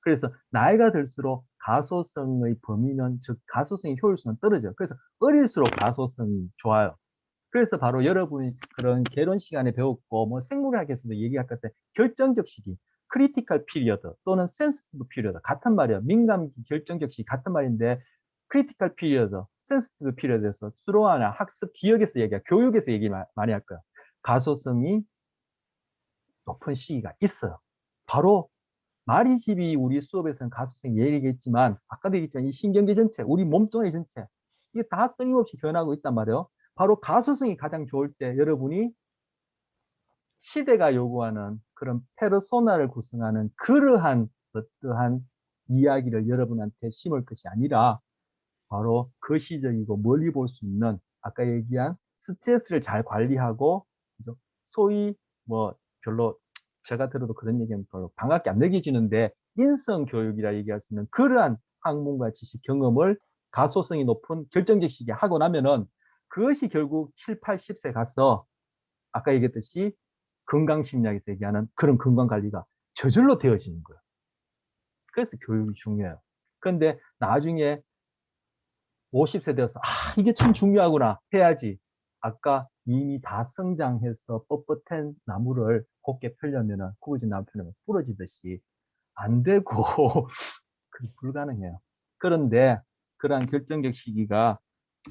그래서 나이가 들수록 가소성의 범위는, 즉 가소성의 효율성은 떨어져요. 그래서 어릴수록 가소성이 좋아요. 그래서 바로 여러분이 그런 개론 시간에 배웠고, 뭐 생물학에서도 얘기할 것 같아, 결정적 시기, 크리티컬 피리어드 또는 센시티브 피리어드 같은 말이에요. 민감기, 결정적 시기 같은 말인데, 크리티컬 피리어드, 센시티브 피리어드에서 주로 하나 학습, 기억에서 얘기해, 교육에서 얘기 많이 할 거예요. 가소성이 높은 시기가 있어요. 바로 마리집이 우리 수업에서는 가소성 얘기했지만, 아까도 얘기했지만 이 신경계 전체, 우리 몸뚱아리 전체, 이게 다 끊임없이 변하고 있단 말이에요. 바로 가소성이 가장 좋을 때 여러분이 시대가 요구하는 그런 페르소나를 구성하는 그러한 어떠한 이야기를 여러분한테 심을 것이 아니라, 바로 거시적이고 멀리 볼 수 있는, 아까 얘기한 스트레스를 잘 관리하고, 그죠? 소위 뭐 별로 제가 들어도 그런 얘기하면 별로 반갑게 안 느껴지는데, 인성 교육이라 얘기할 수 있는 그러한 학문과 지식 경험을 가소성이 높은 결정적 시기에 하고 나면은, 그것이 결국 7, 80세 가서 아까 얘기했듯이 건강심리학에서 얘기하는 그런 건강관리가 저절로 되어지는 거예요. 그래서 교육이 중요해요. 그런데 나중에 50세 되어서 이게 참 중요하구나 해야지, 아까 이미 다 성장해서 뻣뻣한 나무를 곱게 펴려면은, 구부진 나무 펴려면 부러지듯이 안 되고 그게 불가능해요. 그런데 그러한 결정적 시기가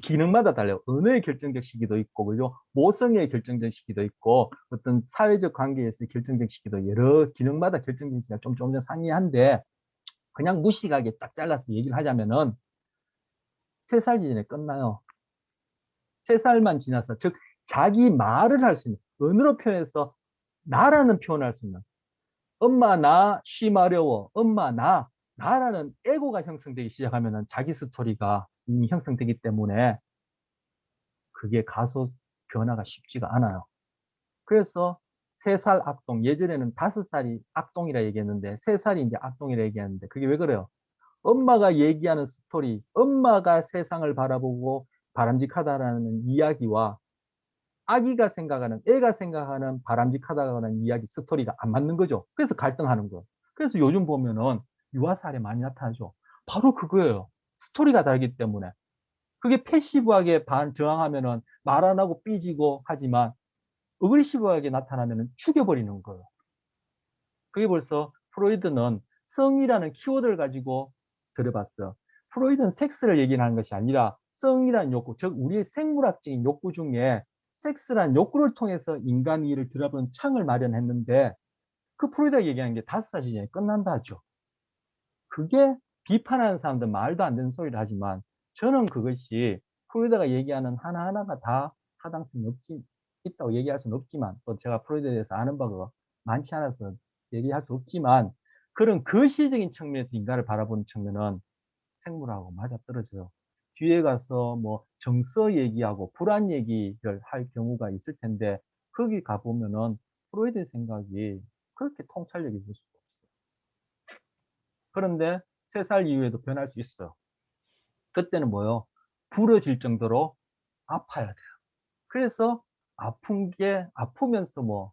기능마다 달라요. 언어의 결정적 시기도 있고, 그리고 모성의 결정적 시기도 있고, 어떤 사회적 관계에서의 결정적 시기도, 여러 기능마다 결정적 시기가 좀 상이한데, 그냥 무식하게 딱 잘라서 얘기를 하자면은 3살 이전에 끝나요. 3살만 지나서, 즉 자기 말을 할 수 있는, 언어로 표현해서 나라는 표현할 수 있는, 엄마 나 쉬 마려워, 엄마 나라는 에고가 형성되기 시작하면은 자기 스토리가 이미 형성되기 때문에 그게 가소 변화가 쉽지가 않아요. 그래서 3살 악동, 예전에는 5살이 악동이라 얘기했는데 3살이 이제 악동이라 얘기하는데, 그게 왜 그래요? 엄마가 얘기하는 스토리, 엄마가 세상을 바라보고 바람직하다라는 이야기와 아기가 생각하는, 애가 생각하는 바람직하다는 이야기, 스토리가 안 맞는 거죠. 그래서 갈등하는 거예요. 그래서 요즘 보면은 유아 사례 많이 나타나죠. 바로 그거예요. 스토리가 다르기 때문에. 그게 패시브하게 저항하면은 말 안 하고 삐지고 하지만, 어그리시브하게 나타나면은 죽여버리는 거예요. 그게 벌써 프로이드는 성이라는 키워드를 가지고 들여봤어요. 프로이드는 섹스를 얘기하는 것이 아니라 성이라는 욕구, 즉 우리의 생물학적인 욕구 중에 섹스라는 욕구를 통해서 인간이 이를 들여다보는 창을 마련했는데, 그 프로이드가 얘기하는 게 5살 이전에 끝난다 하죠. 그게 비판하는 사람들 말도 안 되는 소리를 하지만, 저는 그것이 프로이드가 얘기하는 하나하나가 다 타당성이 있다고 얘기할 수는 없지만, 또 제가 프로이드에 대해서 아는 바가 많지 않아서 얘기할 수 없지만, 그런 거시적인 측면에서 인간을 바라보는 측면은 생물하고 맞아떨어져요. 뒤에 가서 뭐 정서 얘기하고 불안 얘기를 할 경우가 있을 텐데, 거기 가보면은 프로이드의 생각이 그렇게 통찰력이 있을 수가 없어요. 그런데 3살 이후에도 변할 수 있어요. 그때는 뭐요? 부러질 정도로 아파야 돼요. 그래서 아픈 게 아프면서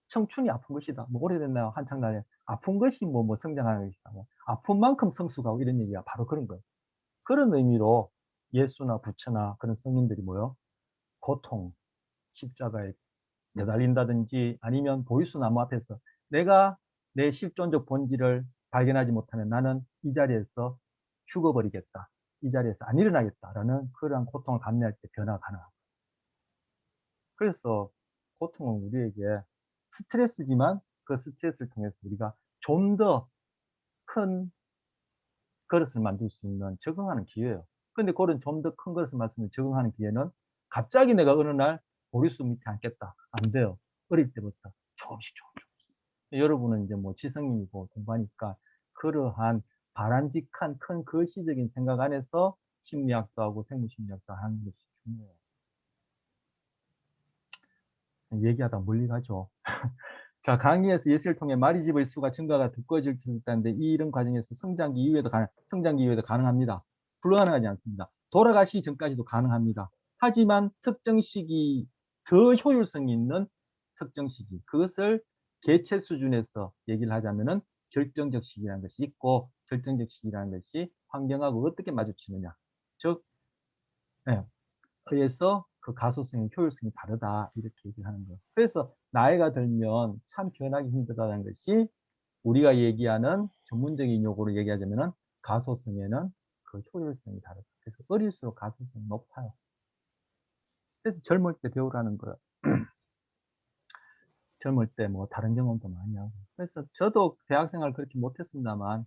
청춘이 아픈 것이다. 오래됐나요? 한창 나에 아픈 것이 성장하는 것이다. 아픈 만큼 성숙하고 이런 얘기가 바로 그런 거예요. 그런 의미로 예수나 부처나 그런 성인들이 고통, 십자가에 매달린다든지 아니면 보리수 나무 앞에서 내가 내 실존적 본질을 발견하지 못하면 나는 이 자리에서 죽어버리겠다. 이 자리에서 안 일어나겠다라는 그러한 고통을 감내할 때 변화가 가능합니다. 그래서 고통은 우리에게 스트레스지만 그 스트레스를 통해서 우리가 좀 더 큰 그릇을 만들 수 있는 적응하는 기회예요. 근데 그런 좀 더 큰 그릇을 만들 수 있는 적응하는 기회는 갑자기 내가 어느 날 보리수 밑에 앉겠다. 안 돼요. 어릴 때부터 조금씩. 여러분은 이제 지성인이고 공부하니까 그러한 바람직한 큰 거시적인 생각 안에서 심리학도 하고 생물심리학도 하는 것이 중요해요. 얘기하다 멀리 가죠. 자, 강의에서 예시를 통해 말이집의 수가 증가가 두꺼워질 수 있다는데 이런 과정에서 성장기 이후에도 가능합니다. 불가능하지 않습니다. 돌아가시기 전까지도 가능합니다. 하지만 특정 시기 더 효율성이 있는 특정 시기 그것을 개체 수준에서 얘기를 하자면은 결정적 시기라는 것이 있고 결정적 시기라는 것이 환경하고 어떻게 마주치느냐. 즉, 예, 그래서 그 가소성이 효율성이 다르다 이렇게 얘기를 하는 거예요. 그래서 나이가 들면 참 변하기 힘들다는 것이 우리가 얘기하는 전문적인 용어로 얘기하자면은 가소성에는 그 효율성이 다르다. 그래서 어릴수록 가소성이 높아요. 그래서 젊을 때 배우라는 거예요. 젊을 때 다른 경험도 많이 하고. 그래서 저도 대학생활 그렇게 못했습니다만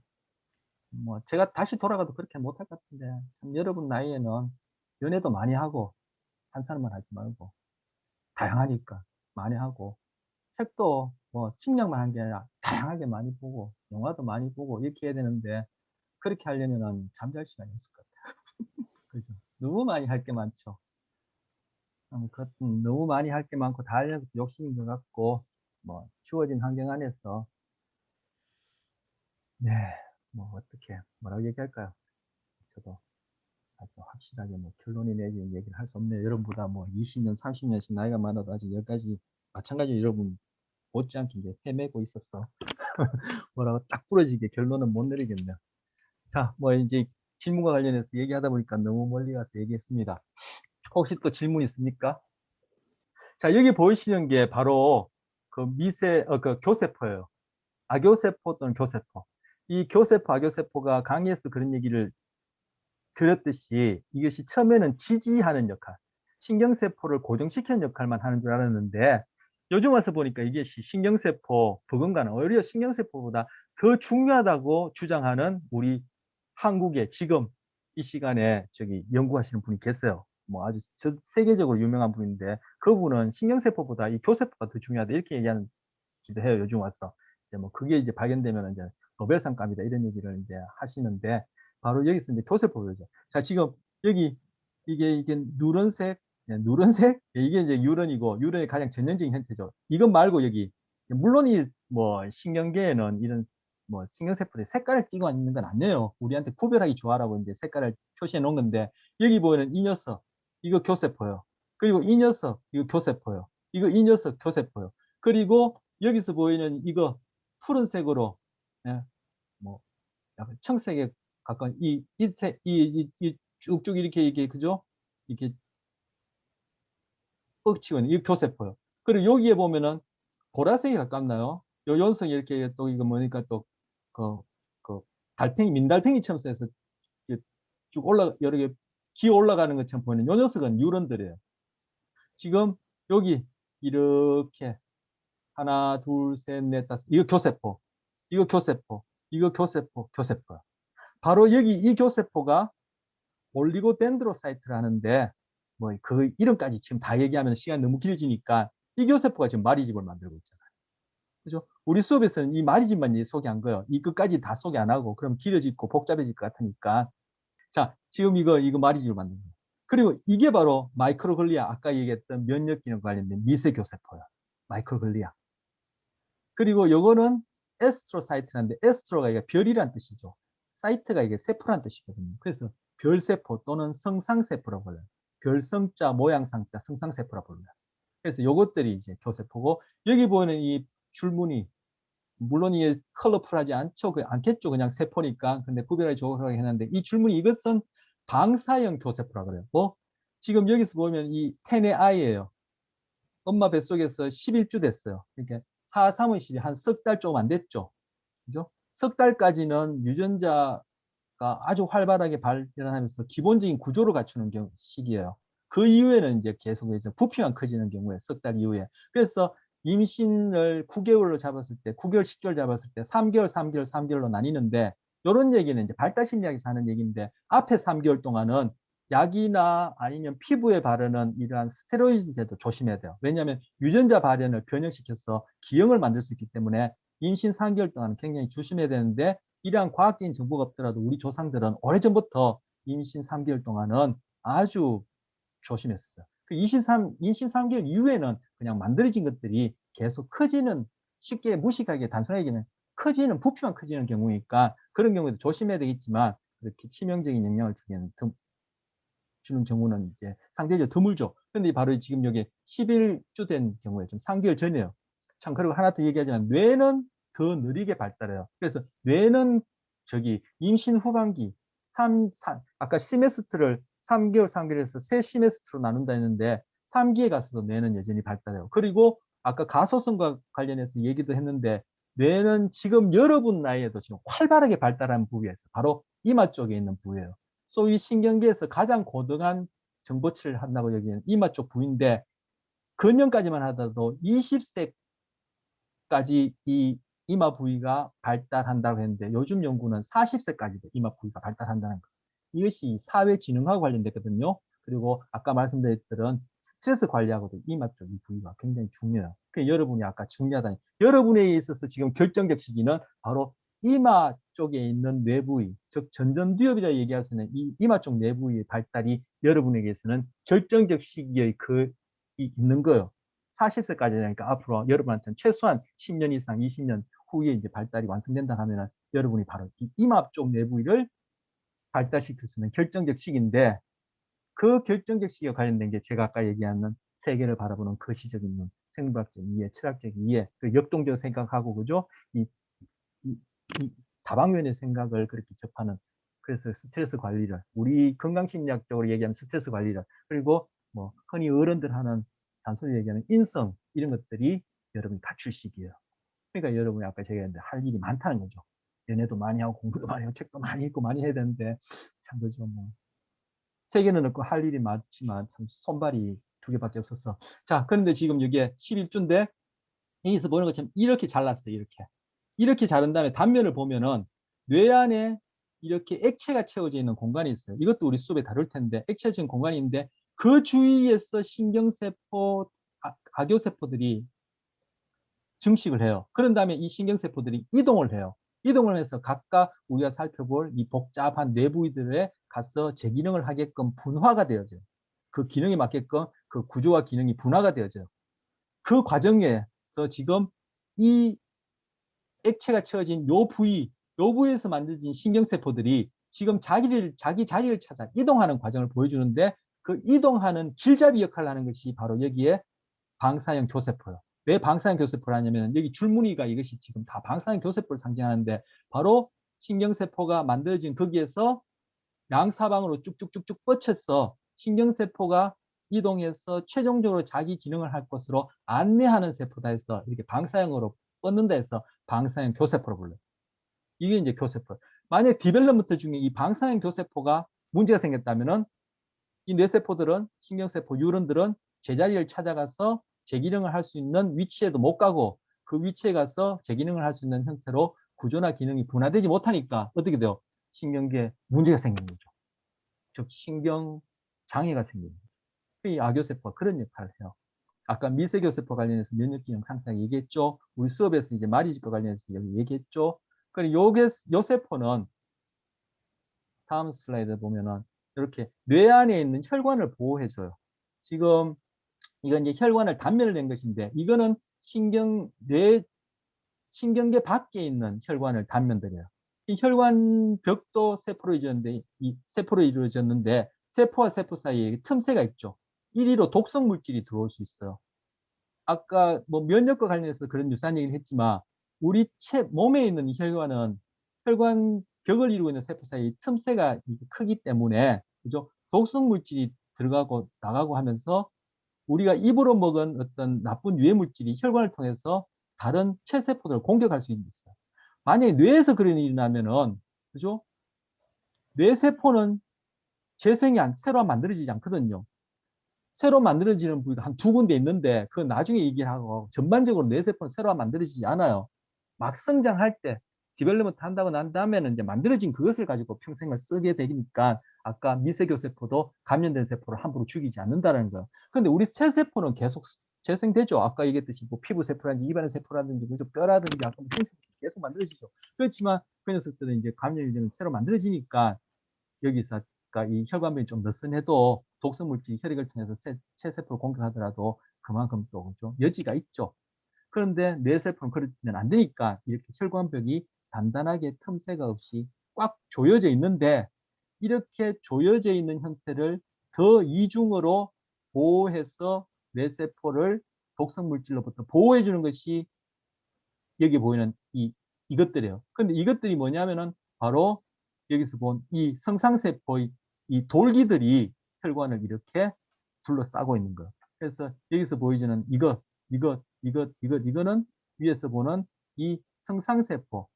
제가 다시 돌아가도 그렇게 못할 것 같은데 참 여러분 나이에는 연애도 많이 하고 한 사람만 하지 말고 다양하니까 많이 하고 책도 심리학만 한 게 아니라 다양하게 많이 보고 영화도 많이 보고 이렇게 해야 되는데 그렇게 하려면은 잠잘 시간이 없을 것 같아요. 그죠? 너무 많이 할 게 많죠. 너무 많이 할 게 많고 다 하려고 욕심인 것 같고 주어진 환경 안에서 네, 어떻게 뭐라고 얘기할까요? 저도 아직 확실하게 결론이 내리는 얘기를 할 수 없네요. 여러분보다 20년, 30년씩 나이가 많아도 아직 여기까지 마찬가지로 여러분 못지않게 이제 헤매고 있었어. 뭐라고 딱 부러지게 결론은 못 내리겠네요. 자, 이제 질문과 관련해서 얘기하다 보니까 너무 멀리 가서 얘기했습니다. 혹시 또 질문 있습니까? 자, 여기 보이시는 게 바로 그 그 교세포예요. 아교세포 또는 교세포. 이 교세포, 아교세포가 강의에서 그런 얘기를 들었듯이 이것이 처음에는 지지하는 역할, 신경세포를 고정시키는 역할만 하는 줄 알았는데 요즘 와서 보니까 이것이 신경세포 부근과는 오히려 신경세포보다 더 중요하다고 주장하는 우리 한국에 지금 이 시간에 연구하시는 분이 계세요. 아주 세계적으로 유명한 분인데 그분은 신경세포보다 이 교세포가 더 중요하다 이렇게 얘기하기도 해요. 요즘 와서 이제 그게 이제 발견되면 이제 노벨상감이다 이런 얘기를 이제 하시는데 바로 여기서 이제 교세포죠. 자, 지금 여기 이게 누런색, 누런색 이게 이제 유런이 가장 전형적인 형태죠. 이것 말고 여기 물론 이 신경계에는 이런 신경세포의 색깔을 찍어 있는 건 아니에요. 우리한테 구별하기 좋아라고 이제 색깔을 표시해 놓은 건데 여기 보이는 이 녀석 이거 교세포요. 그리고 이 녀석 이거 교세포요. 이 녀석 교세포요. 그리고 여기서 보이는 이거 푸른색으로 예, 약간 청색에 가까운 이 쭉쭉 이렇게 그죠? 이렇게 뻗치고 있는 이 교세포요. 그리고 여기에 보면은 보라색이 가깝나요? 요 연성이 이렇게 또 이거 뭐니까 또 그 달팽이 민달팽이처럼 해서 쭉 여러 개 기어 올라가는 것처럼 보이는 요 녀석은 뉴런들이에요. 지금 여기 이렇게 하나, 둘, 셋, 넷, 다섯 이거 교세포, 이거 교세포, 이거 교세포, 교세포. 바로 여기 이 교세포가 올리고덴드로사이트라는데 그 이름까지 지금 다 얘기하면 시간이 너무 길어지니까 이 교세포가 지금 마리집을 만들고 있잖아요. 그죠? 우리 수업에서는 이 마리집만 소개한 거예요. 이 끝까지 다 소개 안 하고 그럼 길어지고 복잡해질 것 같으니까. 자, 지금 이거 마리집을 만든 거예요. 그리고 이게 바로 마이크로글리아 아까 얘기했던 면역기능 관련된 미세교세포예요. 마이크로글리아. 그리고 요거는 에스트로사이트인데 에스트로가 이게 별이란 뜻이죠. 사이트가 이게 세포란 뜻이거든요. 그래서 별세포 또는 성상세포라고 불러요. 별성자, 모양상자, 성상세포라고 불러요. 그래서 요것들이 이제 교세포고 여기 보이는 이 줄무늬 물론 이게 컬러풀하지 않겠죠. 그냥 세포니까. 근데 구별하기 좋게 했는데 이 줄무늬 이것은 방사형 교세포라고 그래요. 뭐 지금 여기서 보면 이 텐의 아이예요. 엄마 뱃속에서 11주 됐어요. 그러니까 4, 3의 12, 한 석 달 조금 안 됐죠. 그죠? 석 달까지는 유전자가 아주 활발하게 발전하면서 기본적인 구조를 갖추는 시기예요. 그 이후에는 이제 계속 이제 부피만 커지는 경우에 석 달 이후에. 그래서 임신을 9개월로 잡았을 때, 9개월, 10개월 잡았을 때 3개월, 3개월, 3개월로 나뉘는데 이런 얘기는 이제 발달심리학에서 하는 얘기인데 앞에 3개월 동안은 약이나 아니면 피부에 바르는 이러한 스테로이드제도 조심해야 돼요. 왜냐하면 유전자 발현을 변형시켜서 기형을 만들 수 있기 때문에 임신 3개월 동안 굉장히 조심해야 되는데 이러한 과학적인 정보가 없더라도 우리 조상들은 오래전부터 임신 3개월 동안은 아주 조심했어요. 그 임신 3개월 이후에는 그냥 만들어진 것들이 계속 커지는 쉽게 무식하게 단순하게 얘기하면 커지는 부피만 커지는 경우니까 그런 경우에도 조심해야 되겠지만 그렇게 치명적인 영향을 주는 경우는 이제 상대적으로 드물죠. 그런데 바로 지금 여기 11주 된 경우에 좀 3개월 전이에요. 참 그리고 하나 더 얘기하자면 뇌는 더 느리게 발달해요. 그래서 뇌는 저기 임신 후반기 아까 시메스트를 3개월, 3개월에서 세 시메스트로 나눈다 했는데 3기에 가서도 뇌는 여전히 발달해요. 그리고 아까 가소성과 관련해서 얘기도 했는데 뇌는 지금 여러분 나이에도 지금 활발하게 발달한 부위에서 바로 이마 쪽에 있는 부위예요. 소위 신경계에서 가장 고등한 정보치를 한다고 여기는 이마 쪽 부위인데 근년까지만 하더라도 20세까지 이 이마 부위가 발달한다고 했는데 요즘 연구는 40세까지도 이마 부위가 발달한다는 거. 이것이 사회 진흥하고 관련됐거든요. 그리고 아까 말씀드렸던 스트레스 관리하고도 이마 쪽 이 부위가 굉장히 중요해요. 그 여러분이 아까 중요하다니. 여러분에 있어서 지금 결정적 시기는 바로 이마 쪽에 있는 뇌부위, 즉 전전두엽이라 얘기할 수 있는 이 이마 쪽 뇌부위의 발달이 여러분에게서는 결정적 시기에 있는 거예요. 40세까지니까 앞으로 여러분한테는 최소한 10년 이상, 20년 후에 이제 발달이 완성된다 하면은 여러분이 바로 이 이마 쪽 뇌부위를 발달시킬 수 있는 결정적 시기인데 그 결정적 시기와 관련된 게 제가 아까 얘기하는 세계를 바라보는 거시적인 눈, 생물학적 이해, 철학적 이해, 그 역동적 생각하고 그죠? 이, 이, 이 다방면의 생각을 그렇게 접하는 그래서 스트레스 관리를 우리 건강심리학적으로 얘기하면 스트레스 관리를 그리고 뭐 흔히 어른들 하는 단순히 얘기하는 인성 이런 것들이 여러분이 갖출 시기예요. 그러니까 여러분이 아까 제가 했는데 할 일이 많다는 거죠. 연애도 많이 하고 공부도 많이 하고 책도 많이 읽고 많이 해야 되는데 참 그죠 뭐. 세계는 없고 할 일이 많지만 참 손발이 두 개밖에 없었어. 자, 그런데 지금 여기에 11주인데 여기서 보는 것처럼 이렇게 잘랐어요. 이렇게. 이렇게 자른 다음에 단면을 보면은 뇌 안에 이렇게 액체가 채워져 있는 공간이 있어요. 이것도 우리 수업에 다룰 텐데 액체가 지금 공간이 있는데 그 주위에서 신경세포, 악교세포들이 증식을 해요. 그런 다음에 이 신경세포들이 이동을 해요. 이동을 해서 각각 우리가 살펴볼 이 복잡한 내부위들에 가서 제 기능을 하게끔 분화가 되어져요. 그 기능에 맞게끔 그 구조와 기능이 분화가 되어져요. 그 과정에서 지금 이 액체가 채워진 요 부위에서 만들어진 신경세포들이 지금 자기 자리를 찾아 이동하는 과정을 보여주는데 그 이동하는 길잡이 역할을 하는 것이 바로 여기에 방사형 교세포예요. 왜 방사형 교세포를 하냐면 여기 줄무늬가 이것이 지금 다 방사형 교세포를 상징하는데 바로 신경세포가 만들어진 거기에서 양사방으로 쭉쭉쭉쭉 뻗쳐서 신경세포가 이동해서 최종적으로 자기 기능을 할 것으로 안내하는 세포다 해서 이렇게 방사형으로 뻗는다 해서 방사형 교세포로 불러요. 이게 이제 교세포. 만약 디벨롭먼트 중에 이 방사형 교세포가 문제가 생겼다면은 이 뇌세포들은 신경세포 뉴런들은 제자리를 찾아가서 제 기능을 할 수 있는 위치에도 못 가고 그 위치에 가서 제 기능을 할 수 있는 형태로 구조나 기능이 분화되지 못하니까 어떻게 돼요? 신경계에 문제가 생기는 거죠. 즉 신경 장애가 생기는 거죠. 이 악교세포가 그런 역할을 해요. 아까 미세교세포 관련해서 면역기능 상태 얘기했죠. 우리 수업에서 이제 마리지과 관련해서 여기 얘기했죠. 그리고 요 세포는 다음 슬라이드 보면은 이렇게 뇌 안에 있는 혈관을 보호해줘요. 지금 이건 이제 혈관을 단면을 낸 것인데 이거는 뇌 신경계 밖에 있는 혈관을 단면들이에요. 이 혈관 벽도 세포로 이루어졌는데 세포와 세포 사이에 틈새가 있죠. 이리로 독성 물질이 들어올 수 있어요. 아까 뭐 면역과 관련해서 그런 유사한 얘기를 했지만 우리 몸에 있는 이 혈관은 혈관 벽을 이루고 있는 세포 사이 틈새가 크기 때문에 그죠? 독성 물질이 들어가고 나가고 하면서 우리가 입으로 먹은 어떤 나쁜 유해 물질이 혈관을 통해서 다른 체세포들을 공격할 수 있어요. 만약에 뇌에서 그런 일이 나면은 그죠? 뇌세포는 새로 만들어지지 않거든요. 새로 만들어지는 부위가 한 두 군데 있는데 그 나중에 얘기를 하고 전반적으로 뇌세포는 새로 만들어지지 않아요. 막 성장할 때 디벨롭먼트 한다고 난 다음에는 이제 만들어진 그것을 가지고 평생을 쓰게 되니까 아까 미세교세포도 감염된 세포를 함부로 죽이지 않는다는 거예요. 그런데 우리 체세포는 계속 재생되죠. 아까 얘기했듯이 뭐 피부세포라든지 입안의 세포라든지 그죠? 뼈라든지 아까 생세포 계속 만들어지죠. 그렇지만 그 녀석들은 이제 감염이 되면 새로 만들어지니까 여기서 그러니까 이 혈관벽이 좀 느슨해도 독성 물질이 혈액을 통해서 체세포를 공격하더라도 그만큼 또 그죠? 여지가 있죠. 그런데 뇌세포는 그러면 안 되니까 이렇게 혈관벽이 단단하게 틈새가 없이 꽉 조여져 있는데 이렇게 조여져 있는 형태를 더 이중으로 보호해서 뇌세포를 독성 물질로부터 보호해 주는 것이 여기 보이는 이것들이에요. 근데 이것들이 뭐냐면은 바로 여기서 본 이 성상세포의 이 돌기들이 혈관을 이렇게 둘러싸고 있는 거예요. 그래서 여기서 보여주는 이거는 위에서 보는 이 성상세포의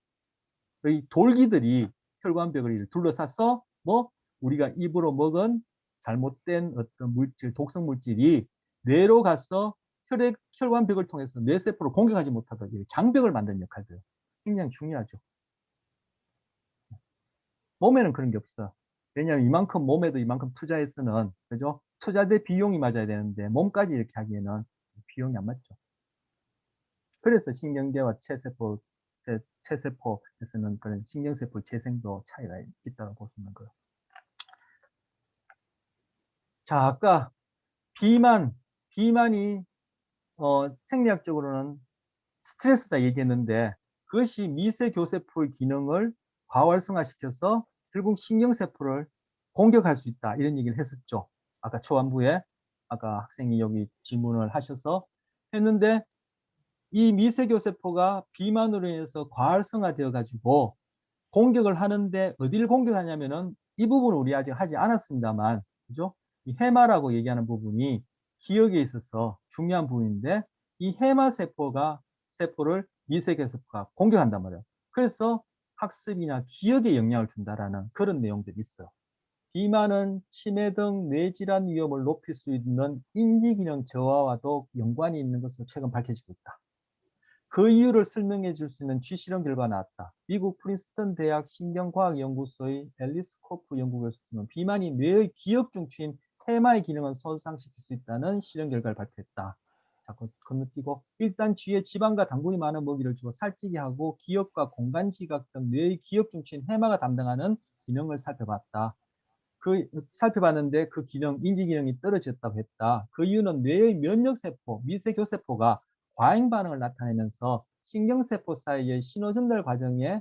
돌기들이 혈관벽을 둘러싸서 뭐 우리가 입으로 먹은 잘못된 어떤 물질, 독성 물질이 뇌로 가서 혈관벽을 통해서 뇌세포를 공격하지 못하도록 장벽을 만드는 역할들 굉장히 중요하죠. 몸에는 그런 게 없어. 왜냐하면 이만큼 몸에도 이만큼 투자해서는 그죠? 투자 대 비용이 맞아야 되는데 몸까지 이렇게 하기에는 비용이 안 맞죠. 그래서 신경계와 체세포에서는 그런 신경세포 재생도 차이가 있다고 볼 수 있는 거예요. 자, 아까 비만이 생리학적으로는 스트레스다 얘기했는데 그것이 미세교세포의 기능을 과활성화시켜서 결국 신경세포를 공격할 수 있다 이런 얘기를 했었죠. 아까 초반부에 아까 학생이 여기 질문을 하셔서 했는데 이 미세교세포가 비만으로 인해서 과활성화되어 가지고 공격을 하는데 어디를 공격하냐면은 이 부분은 우리 아직 하지 않았습니다만 그죠? 이 해마라고 얘기하는 부분이 기억에 있어서 중요한 부분인데 이 해마 세포를 미세교세포가 공격한단 말이에요. 그래서 학습이나 기억에 영향을 준다라는 그런 내용들이 있어요. 비만은 치매 등 뇌질환 위험을 높일 수 있는 인지기능 저하와도 연관이 있는 것으로 최근 밝혀지고 있다. 그 이유를 설명해 줄 수 있는 쥐실험 결과가 나왔다. 미국 프린스턴 대학 신경과학연구소의 앨리스 코프 연구교수는 비만이 뇌의 기억 중추인 해마의 기능을 손상시킬 수 있다는 실험 결과를 발표했다. 자, 건너뛰고 일단 쥐에 지방과 당분이 많은 먹이를 주어 살찌게 하고 기억과 공간지각 등 뇌의 기억 중추인 해마가 담당하는 기능을 살펴봤다. 살펴봤는데 그 기능, 인지 기능이 떨어졌다고 했다. 그 이유는 뇌의 면역세포, 미세교세포가 과잉 반응을 나타내면서 신경세포 사이의 신호전달 과정에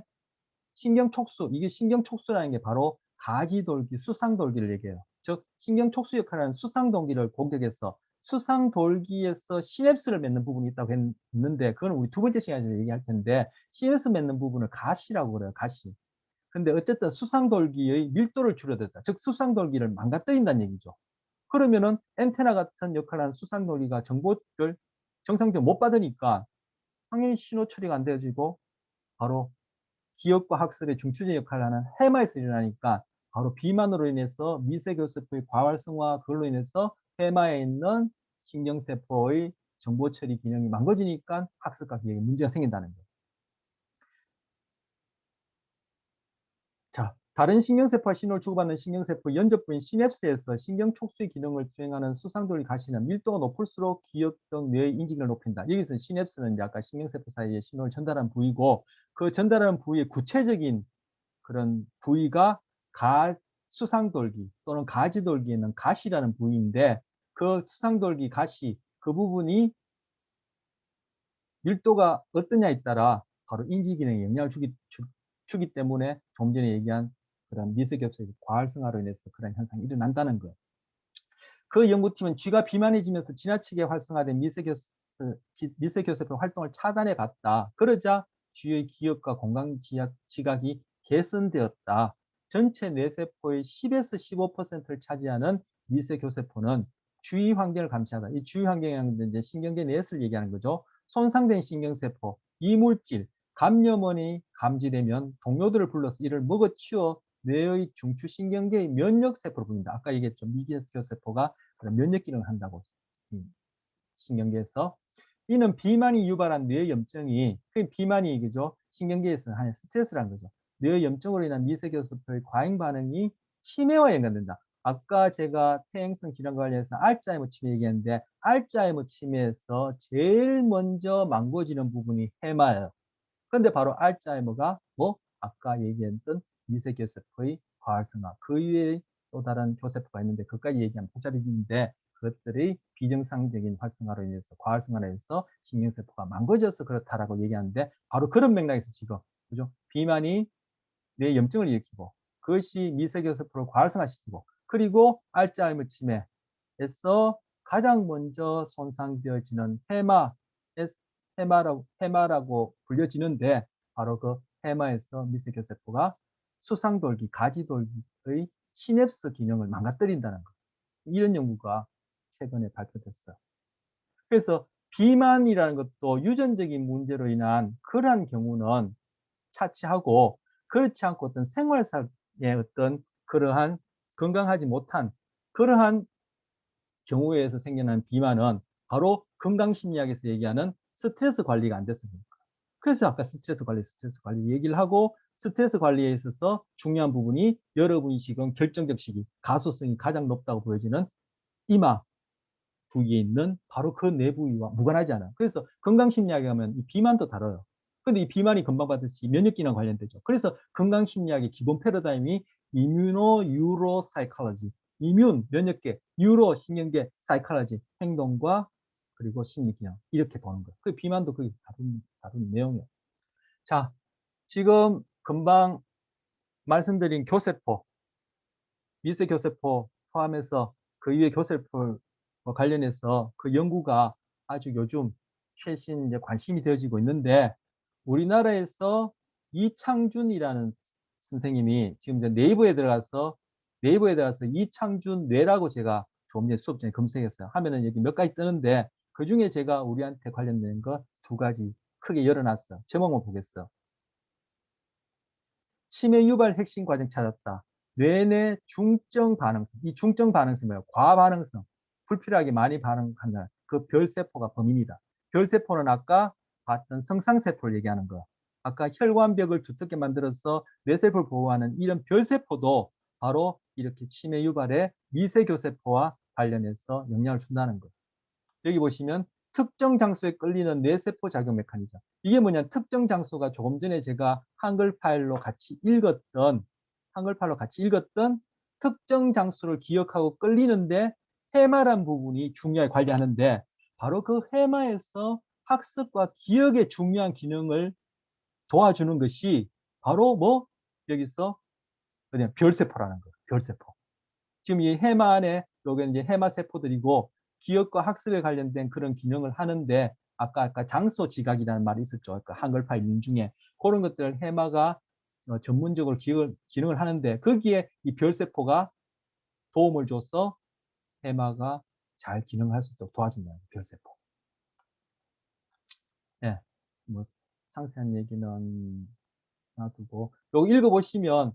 신경촉수, 이게 신경촉수라는 게 바로 가지돌기, 수상돌기를 얘기해요. 즉 신경촉수 역할을 하는 수상돌기를 공격해서 수상돌기에서 시냅스를 맺는 부분이 있다고 했는데 그건 우리 두 번째 시간에 얘기할 텐데 시냅스 맺는 부분을 가시라고 그래요. 가시. 근데 어쨌든 수상돌기의 밀도를 줄여댔다. 즉 수상돌기를 망가뜨린다는 얘기죠. 그러면은 엔테나 같은 역할을 하는 수상돌기가 정보를 정상적으로 못 받으니까 당연히 신호 처리가 안 되어지고 바로 기억과 학습의 중추적 역할을 하는 해마에서 일어나니까 바로 비만으로 인해서 미세교세포의 과활성화 그걸로 인해서 해마에 있는 신경세포의 정보 처리 기능이 망가지니까 학습과 기억에 문제가 생긴다는 거예요. 자, 다른 신경세포와 신호를 주고받는 신경세포 연접부인 시냅스에서 신경촉수의 기능을 수행하는 수상돌이 가시는 밀도가 높을수록 기억 등 뇌의 인지력을 높인다. 여기서 시냅스는 이제 아까 신경세포 사이에 신호를 전달하는 부위고 그 전달하는 부위의 구체적인 그런 부위가 수상돌기 또는 가지돌기에는 가시라는 부위인데 그 수상돌기 가시 그 부분이 밀도가 어떠냐에 따라 바로 인지 기능에 영향을 주기 때문에 좀 전에 얘기한 그런 미세겹수의 과활성화로 인해서 그런 현상이 일어난다는 거예요. 그 연구팀은 쥐가 비만해지면서 지나치게 활성화된 미세교세포 활동을 차단해 봤다. 그러자 쥐의 기억과 건강 지각이 개선되었다. 전체 뇌세포의 10에서 15%를 차지하는 미세교세포는 주위 환경을 감시하다. 이 주위 환경이라는 게 신경계 넷을 얘기하는 거죠. 손상된 신경세포, 이물질, 감염원이 감지되면 동료들을 불러서 이를 먹어치워 뇌의 중추신경계의 면역세포로 부릅니다. 아까 얘기했죠. 미세교세포가 그런 면역 기능을 한다고 신경계에서. 이는 비만이 유발한 뇌염증이 그 비만이 그죠 신경계에서 하는 스트레스라는 거죠. 뇌염증으로 인한 미세교세포의 과잉 반응이 치매와 연관된다. 아까 제가 퇴행성 질환 관련해서 알츠하이머 치매 얘기했는데 알츠하이머 치매에서 제일 먼저 망고지는 부분이 해마예요. 그런데 바로 알츠하이머가 뭐 아까 얘기했던 미세교세포의 과활성화 그 이외에 또 다른 교세포가 있는데 그까지 얘기하면 복잡해지는데 그것들의 비정상적인 활성화로 인해서 과활성화로 인해서 신경세포가 망가져서 그렇다라고 얘기하는데 바로 그런 맥락에서 지금 그죠? 비만이 뇌 염증을 일으키고 그것이 미세교세포를 과활성화시키고 그리고 알츠하이머 치매에서 가장 먼저 손상되어지는 해마라고 불려지는데 바로 그 해마에서 미세교세포가 수상돌기, 가지돌기의 시냅스 기능을 망가뜨린다는 것. 이런 연구가 최근에 발표됐어요. 그래서 비만이라는 것도 유전적인 문제로 인한 그러한 경우는 차치하고 그렇지 않고 어떤 생활상의 어떤 그러한 건강하지 못한 그러한 경우에 의해서 생겨난 비만은 바로 건강심리학에서 얘기하는 스트레스 관리가 안 됐습니다. 그래서 아까 스트레스 관리 얘기를 하고 스트레스 관리에 있어서 중요한 부분이 여러분이 지금 결정적 시기, 가소성이 가장 높다고 보여지는 이마 부위에 있는 바로 그 뇌 부위와 무관하지 않아요. 그래서 건강심리학에 가면 이 비만도 다뤄요. 근데 이 비만이 금방 봤듯이 면역기능 관련되죠. 그래서 건강심리학의 기본 패러다임이 이뮤노 유로 사이콜로지, 이뮨 면역계, 유로 신경계, 사이콜로지 행동과 그리고 심리기능 이렇게 보는 거예요. 그 비만도 거기서 다룬 내용이에요. 자, 지금 금방 말씀드린 교세포, 미세교세포 포함해서 그 이외 교세포 관련해서 그 연구가 아주 요즘 최신 이제 관심이 되어지고 있는데 우리나라에서 이창준이라는 선생님이 지금 이제 네이버에 들어가서 이창준 뇌라고 제가 조금 전에 수업 전에 검색했어요. 하면은 여기 몇 가지 뜨는데 그 중에 제가 우리한테 관련된 거 두 가지 크게 열어놨어요. 제목만 보겠어요. 치매 유발 핵심 과정 찾았다. 뇌내 중증 반응성. 이 중증 반응성이 뭐예요? 과반응성. 불필요하게 많이 반응한다. 그 별세포가 범인이다. 별세포는 아까 봤던 성상세포를 얘기하는 거. 아까 혈관벽을 두텁게 만들어서 뇌세포를 보호하는 이런 별세포도 바로 이렇게 치매 유발의 미세교세포와 관련해서 영향을 준다는 거. 여기 보시면 특정 장소에 끌리는 뇌세포 작용 메커니즘. 이게 뭐냐? 특정 장소가 조금 전에 제가 한글 파일로 같이 읽었던 특정 장소를 기억하고 끌리는데 해마란 부분이 중요하게 관리하는데 바로 그 해마에서 학습과 기억의 중요한 기능을 도와주는 것이 바로 뭐 여기서 그냥 별세포라는 거예요. 별세포. 지금 이 해마 안에 요게 이제 해마 세포들이고 기억과 학습에 관련된 그런 기능을 하는데 아까 장소 지각이라는 말이 있었죠. 그 한글 파일 중에 그런 것들을 해마가 전문적으로 기능을 하는데 거기에 이 별세포가 도움을 줘서 해마가 잘 기능할 수 있도록 도와준다는 거예요. 별세포. 네, 뭐 상세한 얘기는 놔두고 요거 읽어보시면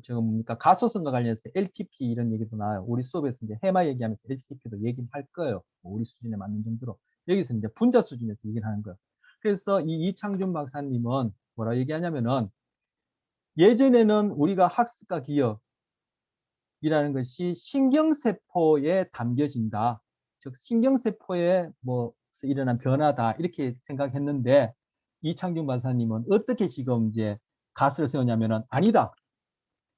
제가 뭡니까 가소성과 관련해서 LTP 이런 얘기도 나와요. 우리 수업에서 이제 해마 얘기하면서 LTP도 얘기를 할 거예요. 뭐 우리 수준에 맞는 정도로 여기서 이제 분자 수준에서 얘기를 하는 거예요. 그래서 이 이창준 박사님은 뭐라 얘기하냐면은 예전에는 우리가 학습과 기억이라는 것이 신경세포에 담겨진다. 즉 신경세포에 뭐 일어난 변화다 이렇게 생각했는데 이창준 박사님은 어떻게 지금 이제 가설을 세우냐면은 아니다.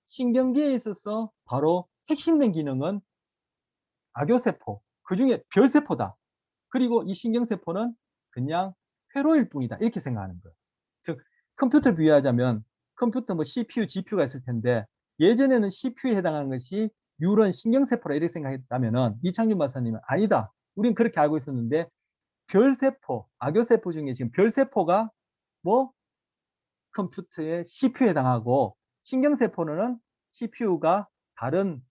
신경계에 있어서 바로 핵심된 기능은 악교세포 그중에 별세포다. 그리고 이 신경세포는 그냥 회로일 뿐이다. 이렇게 생각하는 거예요. 즉 컴퓨터를 비유하자면 컴퓨터 뭐 CPU, GPU가 있을 텐데 예전에는 CPU에 해당하는 것이 뉴런 신경세포라 이렇게 생각했다면은 이창준 박사님은 아니다. 우린 그렇게 알고 있었는데 별세포, 악교세포 중에 지금 별세포가 뭐 컴퓨터의 CPU에 해당하고 신경세포는 CPU가 다른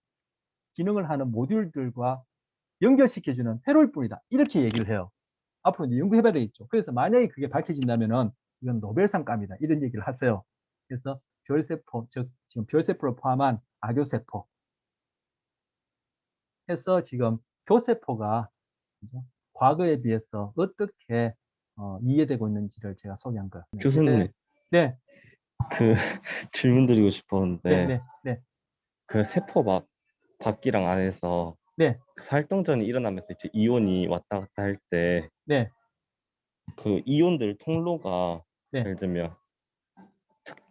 기능을 하는 모듈들과 연결시켜주는 회로일 뿐이다. 이렇게 얘기를 해요. 앞으로 이제 연구해봐야 되겠죠. 그래서 만약에 그게 밝혀진다면은 이건 노벨상감이다. 이런 얘기를 하세요. 그래서 별세포, 즉 지금 별세포를 포함한 악교세포 해서 지금 교세포가 과거에 비해서 어떻게 이해되고 있는지를 제가 소개한 거예요. 교수님, 네, 그 질문 드리고 네, 싶었는데 네, 네, 그 세포 밖이랑 안에서 네, 그 활동전이 일어나면서 이제 이온이 왔다 갔다 할 때 네, 그 이온들 통로가 네. 예를 들면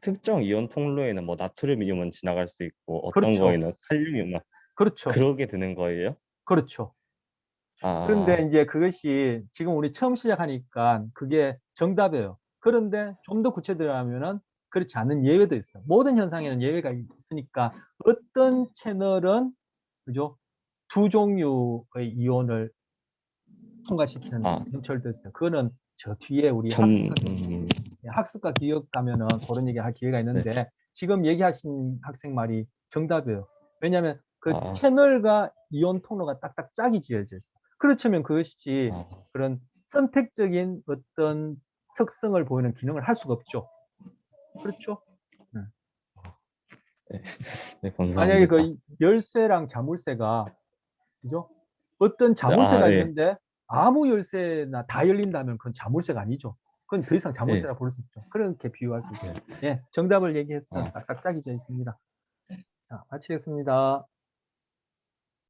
특정 이온 통로에는 뭐 나트륨 이온만 지나갈 수 있고 어떤 그렇죠. 거에는 칼륨 이온만 그렇죠. 그러게 되는 거예요? 그렇죠. 그런데 아, 이제 그것이 지금 우리 처음 시작하니까 그게 정답이에요. 그런데 좀 더 구체적으로하면은 그렇지 않은 예외도 있어요. 모든 현상에는 예외가 있으니까 어떤 채널은 그죠? 두 종류의 이온을 통과시키는 아, 점철도 있어요. 그거는 저 뒤에 우리 전, 학습과 기억 가면은 그런 얘기 할 기회가 네, 있는데 지금 얘기하신 학생 말이 정답이에요. 왜냐하면 그 아, 채널과 이온 통로가 딱딱 짝이 지어져 있어. 그렇다면 그것이 아, 그런 선택적인 어떤 특성을 보이는 기능을 할 수가 없죠. 그렇죠? 네. 네, 만약에 감사합니다. 그 열쇠랑 자물쇠가 그죠? 어떤 네, 아, 자물쇠가 네, 있는데 아무 열쇠나 다 열린다면 그건 자물쇠가 아니죠. 그건 더 이상 네, 자물쇠라 부를 수 없죠. 그렇게 비유할 수 있죠. 네, 예, 정답을 얘기해서 아. 딱딱 짝이 져 있습니다. 자, 마치겠습니다.